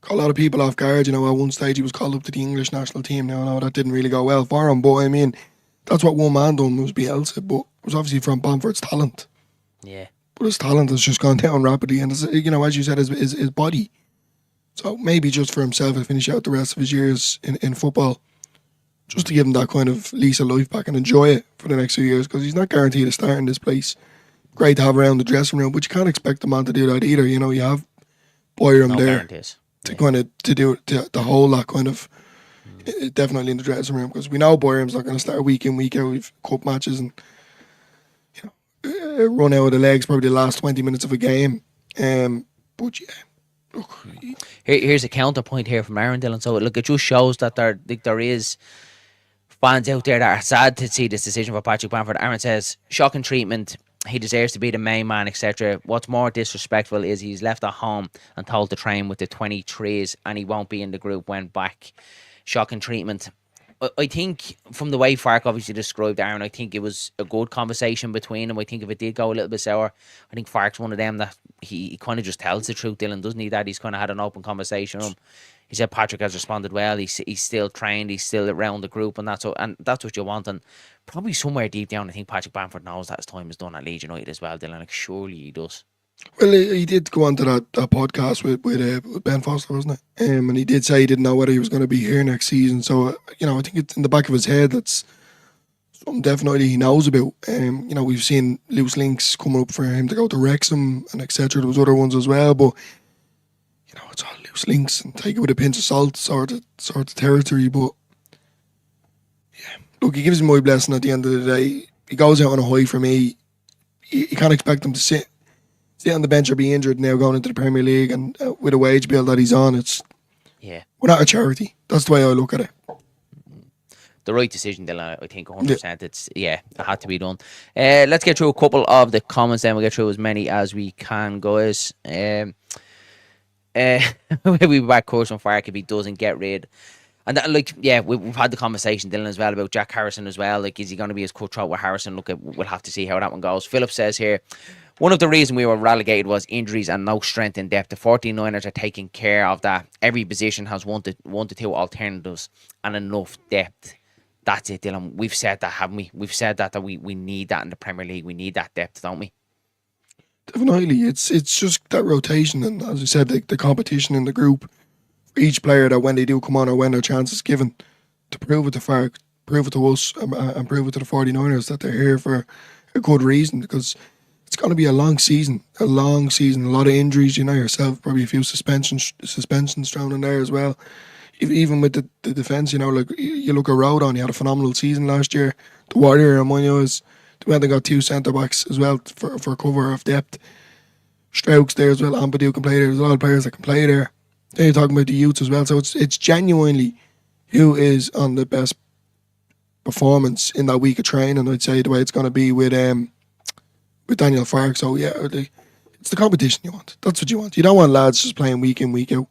Caught a lot of people off guard. At one stage he was called up to the English national team. Now I know that didn't really go well for him, but I mean, that's what one man done, was Bielsa, but it was obviously from Bamford's talent. Yeah. But his talent has just gone down rapidly, and as you said, his body. So maybe just for himself to finish out the rest of his years in football, just to give him that kind of lease of life back and enjoy it for the next few years, because he's not guaranteed to start in this place. Great to have around the dressing room, but you can't expect the man to do that either. You have Boyram there guarantees. to kind of to hold that kind of definitely in the dressing room, because we know Boyram's not going to start week in, week out. We've cup matches and run out of the legs probably the last 20 minutes of a game. But yeah, look. Here's a counterpoint here from Aaron, Dylan. So look, it just shows that there is fans out there that are sad to see this decision for Patrick Bamford. Aaron says, shocking treatment. He deserves to be the main man, etc. What's more disrespectful is he's left at home and told to train with the 23s, and he won't be in the group when back. Shocking treatment. I think from the way Farke obviously described Aaron, I think it was a good conversation between them. I think if it did go a little bit sour, I think Farke's one of them that he kind of just tells the truth, Dylan, doesn't he? That he's kind of had an open conversation with him. He said Patrick has responded well. He's still trained. He's still around the group, and that's what you want. And probably somewhere deep down, I think Patrick Bamford knows that his time is done at Leeds United as well, Dylan. Like, surely he does. Well, he did go on to that podcast with Ben Foster, wasn't it? And he did say he didn't know whether he was going to be here next season. So, I think it's in the back of his head. That's something definitely he knows about. We've seen loose links coming up for him to go to Wrexham and etc. There was other ones as well, but it's all loose links and take it with a pinch of salt sort of territory. But yeah, look, he gives him my blessing at the end of the day. He goes out on a high for me. You can't expect him to sit on the bench or be injured now going into the Premier League, and with a wage bill that he's on, we're not a charity. That's the way I look at it. The right decision, Dylan. I think 100%. Yeah. It had to be done. Let's get through a couple of the comments, then we'll get through as many as we can, guys. We'll be back course on Farke if he doesn't get rid. And that, we've had the conversation, Dylan, as well, about Jack Harrison as well. Like, is he going to be as cutthroat with Harrison? Look, we'll have to see how that one goes. Philip says here, one of the reasons we were relegated was injuries and no strength in depth. The 49ers are taking care of that. Every position has one to two alternatives and enough depth. That's it, Dylan. We've said that, haven't we? We've said that we need that in the Premier League. We need that depth, don't we? Definitely. It's just that rotation, and as I said, the competition in the group for each player, that when they do come on or when their chance is given, to prove it to Farke, prove it to us, and prove it to the 49ers that they're here for a good reason, because it's going to be a long season, a lot of injuries. Yourself, probably a few suspensions thrown in there as well. Even with the defence, like you look at Rodon, he had a phenomenal season last year. The Warrior, among us, we went and got two centre backs as well for cover of depth. Strokes there as well. Ampadu can play there. There's a lot of players that can play there. Then you're talking about the youths as well. So it's genuinely who is on the best performance in that week of training. I'd say the way it's going to be with Daniel Farke. So yeah, it's the competition you want. That's what you want. You don't want lads just playing week in, week out.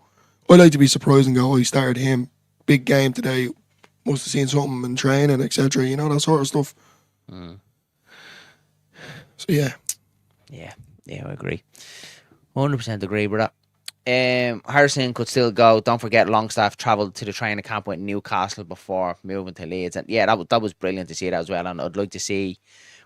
I'd like to be surprised and go, he started him. Big game today. Must have seen something in training, etc. That sort of stuff. So yeah. Yeah, I agree. 100% agree with that. Harrison could still go. Don't forget Longstaff travelled to the training camp with Newcastle before moving to Leeds. And yeah, that was brilliant to see that as well. And I'd like to see,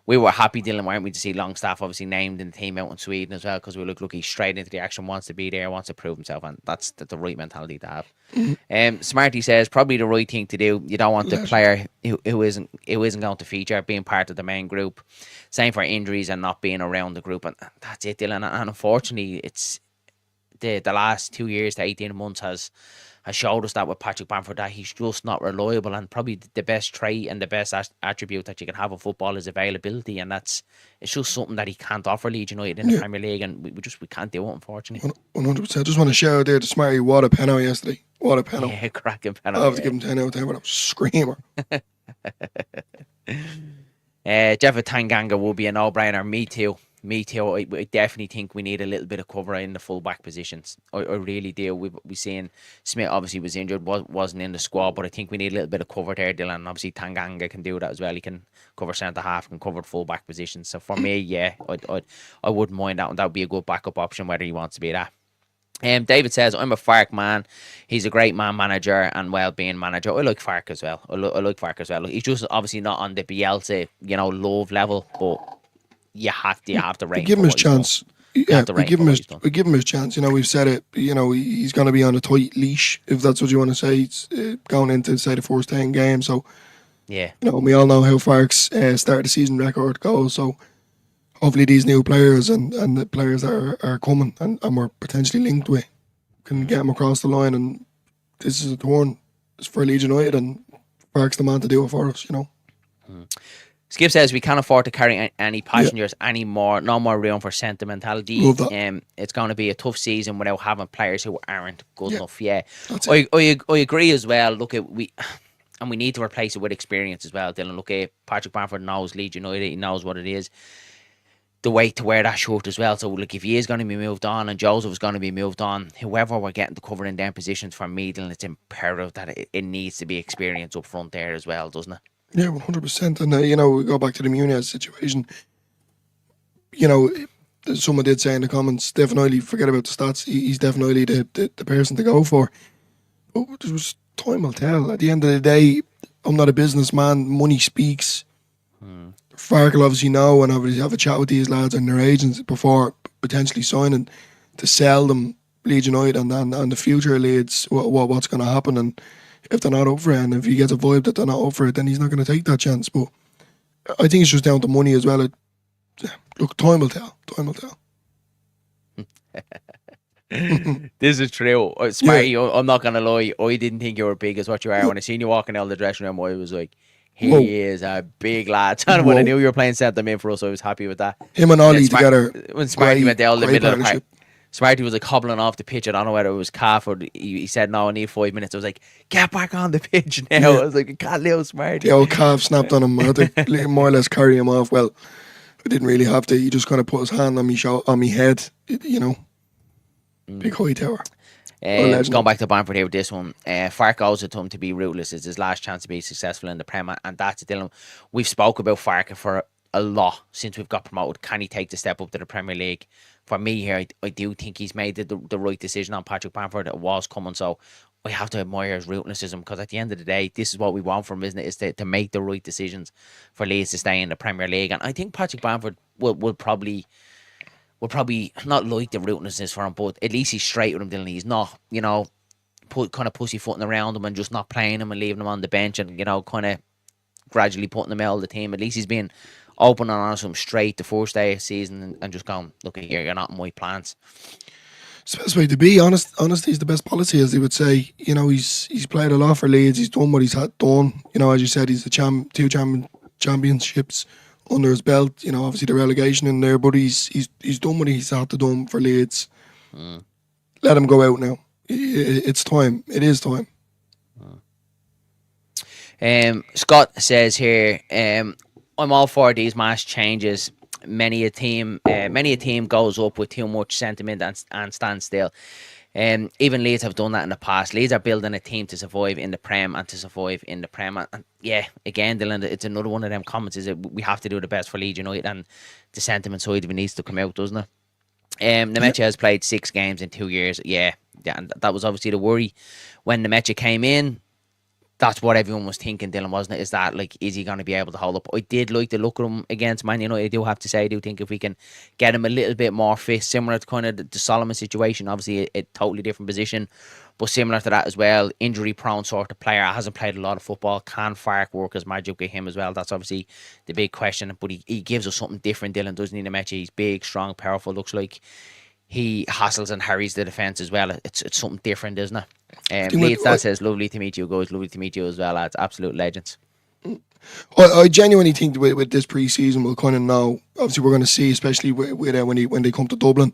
we were happy, Dylan, weren't we, to see Longstaff obviously named in the team out in Sweden as well, because we look he's straight into the action, wants to be there, wants to prove himself, and that's the right mentality to have. Smarty says probably the right thing to do. You don't want the player who isn't going to feature being part of the main group. Same for injuries and not being around the group, and that's it, Dylan. And unfortunately, it's the last 2 years to 18 months has showed us that with Patrick Bamford, that he's just not reliable, and probably the best trait and the best attribute that you can have in football is availability, and it's just something that he can't offer Leeds United in the Premier League, and we can't do it, unfortunately. 100%. I just want to shout out there to Smarty, what a penalty yesterday. What a penalty. Yeah, cracking penalty. I have to give him 10 out of 10, but that was a screamer. Jeff Tanganga will be a no-brainer. Me too. I definitely think we need a little bit of cover in the full-back positions. I really do. We've seen Smith obviously was injured, wasn't in the squad, but I think we need a little bit of cover there, Dylan. Obviously, Tanganga can do that as well. He can cover centre-half, can cover full-back positions. So for me, yeah, I wouldn't mind that one. That would be a good backup option, whether he wants to be that. David says, I'm a Farke man. He's a great man manager and well-being manager. I like Farke as well. I like Farke as well. He's just obviously not on the Bielsa, love level, but you have to rate. Give him his chance. Yeah, we give him his chance. We've said it. He's going to be on a tight leash, if that's what you want to say. It's going into, say, the first 10 games. So, yeah, we all know how Farke's start of the season record goes. So, hopefully these new players and the players that are coming and we're potentially linked with can get them across the line. And this is a turn for Leeds United, and Farke's the man to do it for us. Skip says we can't afford to carry any passengers anymore. No more room for sentimentality. It's going to be a tough season without having players who aren't good enough. Yeah, I agree as well. Look, we need to replace it with experience as well, Dylan. Look, Patrick Bamford knows Leeds United. He knows what it is, the way to wear that shirt as well. So look, if he is going to be moved on and Joseph is going to be moved on, whoever we're getting to cover in their positions for me, Dylan, it's imperative that it needs to be experience up front there as well, doesn't it? Yeah, 100%. And, we go back to the Muniz situation. Someone did say in the comments, definitely forget about the stats. He's definitely the person to go for. But there was time will tell. At the end of the day, I'm not a businessman. Money speaks. Farke will obviously know and obviously have a chat with these lads and their agents before potentially signing to sell them Leeds United and the future Leeds, what's going to happen. And if they're not up for it, and if he gets a vibe that they're not up for it, then he's not going to take that chance. But I think it's just down to money as well. Look, time will tell. Time will tell. This is true. Smarty, yeah. I'm not going to lie. I didn't think you were big as what you are. When I seen you walking out of the dressing room, I was like, he is a big lad. And when I knew you were playing centre mid for us, I was happy with that. Him and Ollie together. When Smarty went down the middle of the park, Smarty was like hobbling off the pitch. I don't know whether it was calf or he said, no, I need 5 minutes. I was like, get back on the pitch now. Yeah. I was like, I can't lose Smarty. The old calf snapped on him. I had to more or less carry him off. Well, I didn't really have to. He just kind of put his hand on me head, Big high tower. Going back to Bamford here with this one. Farke owes it to him to be ruthless. It's his last chance to be successful in the Premier, and that's it, Dylan. We've spoke about Farke for a lot since we've got promoted. Can he take the step up to the Premier League? For me here, I do think he's made the right decision on Patrick Bamford. It was coming, so I have to admire his ruthlessism, because at the end of the day, this is what we want from him, isn't it? Is to make the right decisions for Leeds to stay in the Premier League. And I think Patrick Bamford will probably not like the ruthlessness for him, but at least he's straight with him, Dylan. He's not, kind of pussyfooting around him and just not playing him and leaving him on the bench and, kind of gradually putting him out of the team. At least he's been open and honest with him straight the first day of the season and just going, look, you're not in my plans. It's the best way to be. Honesty is the best policy, as they would say. He's played a lot for Leeds. He's done what he's had done. As you said, he's the two championships under his belt. Obviously the relegation in there, but he's done what he's had to do for Leeds. Let him go out now. It's time. It is time. Scott says here, I'm all for these mass changes. Many a team goes up with too much sentiment and stands still. Even Leeds have done that in the past. Leeds are building a team to survive in the Prem and to survive in the Prem. And yeah, again, Dylan, it's another one of them comments is that we have to do the best for Leeds United, and the sentiment side of it needs to come out, doesn't it? Nemecha has played 6 games in 2 years. Yeah, and that was obviously the worry when Nemecha came in. That's what everyone was thinking, Dylan, wasn't it? Is that, like, is he going to be able to hold up? I did like the look of him against Man United. I do have to say, I do think if we can get him a little bit more fit, similar to kind of the Solomon situation, obviously a totally different position, but similar to that as well, injury-prone sort of player, hasn't played a lot of football, can Farke work his magic with him as well? That's obviously the big question, but he gives us something different, Dylan, doesn't he, Nemecha? He's big, strong, powerful, looks like he hassles and harries the defence as well. It's something different, isn't it? Leeds, that says, lovely to meet you, guys. Lovely to meet you as well, lads. Absolute legends. I genuinely think with this pre-season we'll kind of know. Obviously, we're going to see, especially with when they come to Dublin.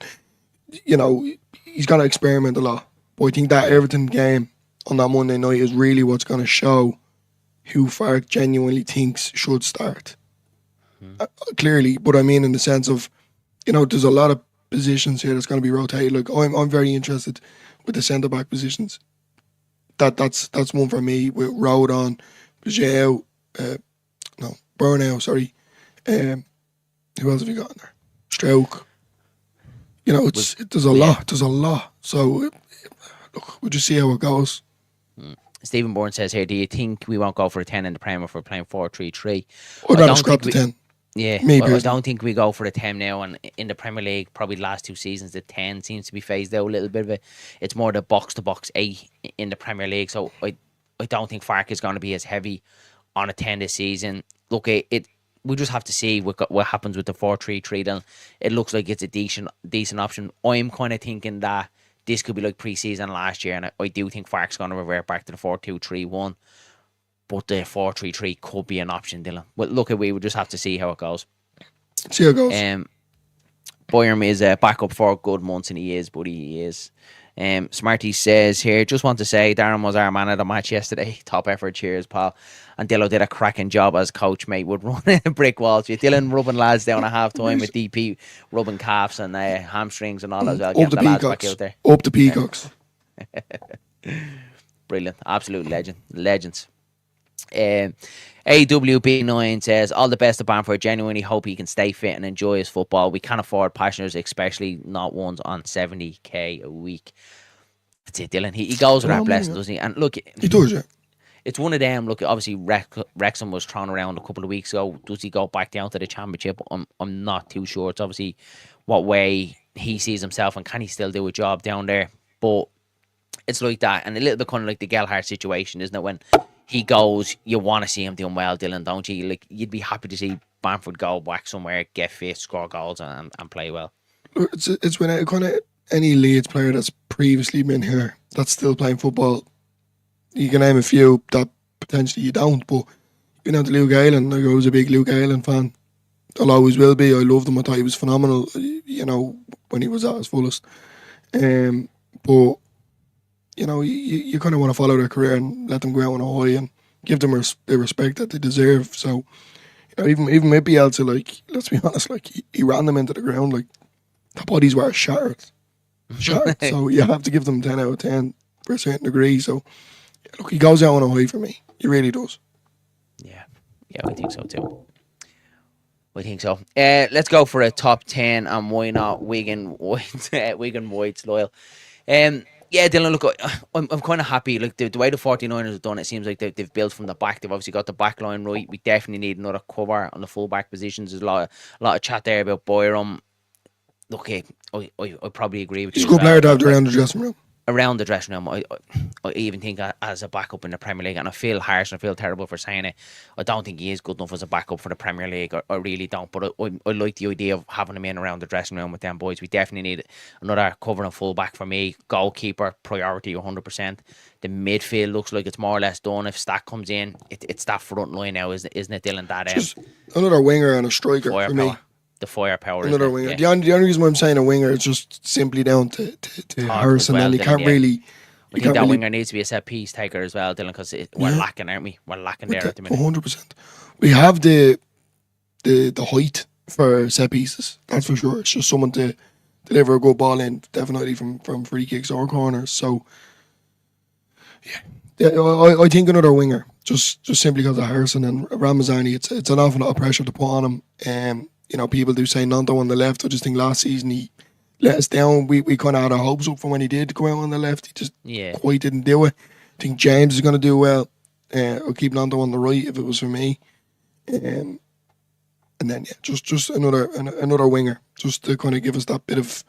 You know, he's going to experiment a lot. But I think that Everton game on that Monday night is really what's going to show who Farke genuinely thinks should start. Clearly, but I mean in the sense of, you know, there's a lot of positions here that's going to be rotated. Like I'm very interested with the centre back positions. That's one for me with Rodon, Paixao, Burnow. Sorry, who else have you got in there? Stroke. You know, there's a lot. There's a lot. So look, we'll just see how it goes. Stephen Bourne says here, do you think we won't go for a 10 in the Premier if we're playing 4-3-3? I'd rather scrap the 10. Yeah, I don't think we go for the 10 now, and in the Premier League, probably the last 2 seasons, the 10 seems to be phased out a little bit of it. It's more the box-to-box 8 in the Premier League, so I don't think Farke is going to be as heavy on a 10 this season. Look, we just have to see what happens with the 4-3-3. Then it looks like it's a decent option. I'm kind of thinking that this could be like pre-season last year, and I do think Farke's going to revert back to the 4-2-3-1. But the 4-3-3 could be an option, Dylan. Well, look, we would just have to see how it goes. See how it goes. Boyerm is back up for good months, and he is. Smarty says here, just want to say Darren was our man of the match yesterday. Top effort, cheers, pal. And Dillo did a cracking job as coach, mate. Would run brick walls. Dylan rubbing lads down at half time with DP rubbing calves and hamstrings and all that as well. Up the lads back out there. Up the peacocks. Brilliant. Absolute legends. AWB9 says, all the best to Bamford. Genuinely hope he can stay fit and enjoy his football. We can't afford pensioners, especially not ones on 70k a week. That's it, Dylan. He goes with our blessing, doesn't he? And look, he does, yeah. It's one of them. Look, obviously Wrexham was thrown around a couple of weeks ago. Does he go back down to the Championship? I'm not too sure. It's obviously what way he sees himself and can he still do a job down there. But it's like that, and a little bit kind of like the Gelhardt situation, isn't it? When he goes, you want to see him doing well, Dylan, don't you? Like, you'd be happy to see Bamford go back somewhere, get fit, score goals, and play well. It's when kind of any Leeds player that's previously been here that's still playing football. You can name a few that potentially you don't, but you know, to Luke Aylan, I was a big Luke Aylan fan. I'll always will be. I loved him. I thought he was phenomenal, you know, when he was at his fullest. But you know, you kind of want to follow their career and let them go out on a high and give them the respect that they deserve. So, you know, even with Bielsa, like, let's be honest, like, he ran them into the ground, like, the bodies were shattered. So you have to give them 10 out of 10 for a certain degree. So, look, he goes out on a high for me. He really does. Yeah, I think so too. Let's go for a top 10, and why not Wigan White's loyal. Yeah, Dylan, look, I'm kind of happy. Like, the way the 49ers have done it, seems like they've built from the back. They've obviously got the back line right. We definitely need another cover on the full back positions. There's a lot of chat there about Boyram. Look, I probably agree with you. He's a good player to have around the dressing room. Around the dressing room, I even think as a backup in the Premier League, and I feel harsh and I feel terrible for saying it, I don't think he is good enough as a backup for the Premier League. I really don't, but I like the idea of having him in around the dressing room with them boys. We definitely need another covering full back for me. Goalkeeper, priority 100%. The midfield looks like it's more or less done. If Stach comes in, it's that front line now, isn't it, Dylan? That just another winger and a striker for me. The firepower. Another winger. Yeah. The only reason why I'm saying a winger is just simply down to Harrison, and you can't really. I think that winger needs to be a set piece taker as well, Dylan, because we're lacking, aren't we? We're lacking there at the minute. 100%. We have the height for set pieces. That's for sure. It's just someone to deliver a good ball in, definitely from free kicks or corners. So, yeah, I think another winger, just simply because of Harrison and Ramazani. It's an awful lot of pressure to put on him. You know, people do say Nanto on the left. I just think last season he let us down. We kind of had our hopes up for when he did go out on the left. He just quite didn't do it. I think James is going to do well. I'll keep Nando on the right if it was for me. And then just another winger, just to kind of give us that bit of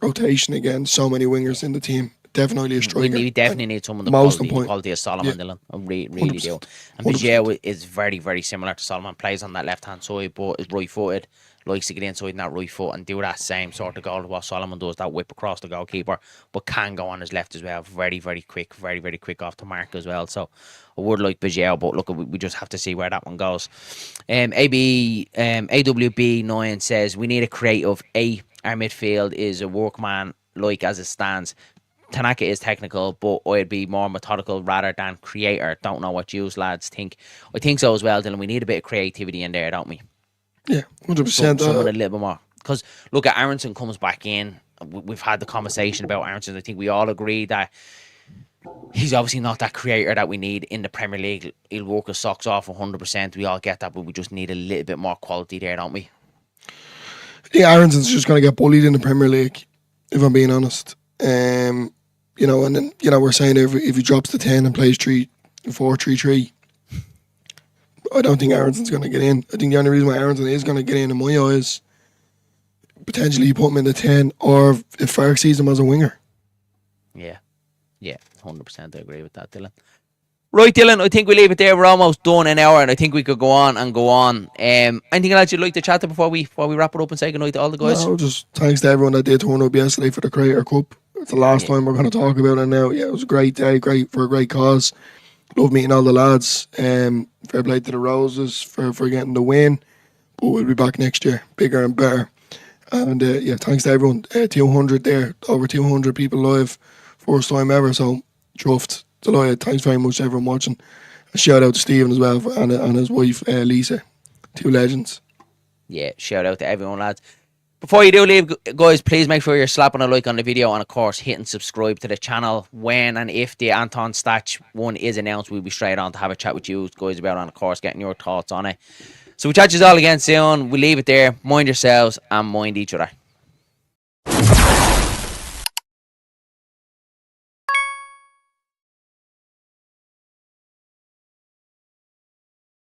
rotation again. So many wingers in the team. Definitely a striker. We definitely need someone the quality of Solomon, Dylan. I really do. And Paixao is very, very similar to Solomon. Plays on that left-hand side, but is right-footed. Likes to get inside in that right foot and do that same sort of goal what Solomon does, that whip across the goalkeeper, but can go on his left as well. Very, very quick, very, very quick off the mark as well. So I would like Paixao, but look, we just have to see where that one goes. AWB9 says, we need a creative 8. Our midfield is a workman like as it stands. Tanaka is technical, but I'd be more methodical rather than creator. Don't know what you lads think. I think so as well, Dylan. We need a bit of creativity in there, don't we? Yeah, 100%. Someone a little bit more. Because, look, at Aronson comes back in. We've had the conversation about Aronson. I think we all agree that he's obviously not that creator that we need in the Premier League. He'll work his socks off 100%. We all get that, but we just need a little bit more quality there, don't we? I think Aronson's just going to get bullied in the Premier League, if I'm being honest. And then, we're saying if he drops to 10 and plays 4-3-3, I don't think Aronson's going to get in. I think the only reason why Aronson is going to get in my eyes, potentially you put him in the 10, or if Farke sees him as a winger. Yeah, 100% I agree with that, Dylan. Right, Dylan, I think we leave it there. We're almost done an hour, and I think we could go on and go on. Anything else you'd like to chat to before we wrap it up and say goodnight to all the guys? No, just thanks to everyone that did turn up yesterday for the Creator Cup. It's the last time we're going to talk about it now. Yeah, it was a great day, great for a great cause. Love meeting all the lads. Fair play to the Roses for getting the win. But we'll be back next year, bigger and better. And thanks to everyone. 200 there, over 200 people live, first time ever. So chuffed, delighted. Thanks very much to everyone watching. A shout out to Stephen as well and his wife Lisa, 2 legends. Yeah, shout out to everyone, lads. Before you do leave, guys, please make sure you're slapping a like on the video and, of course, hitting subscribe to the channel. When and if the Anton Stach one is announced, we'll be straight on to have a chat with you guys about it and, of course, getting your thoughts on it. So we'll chat to you all again soon. We'll leave it there. Mind yourselves and mind each other.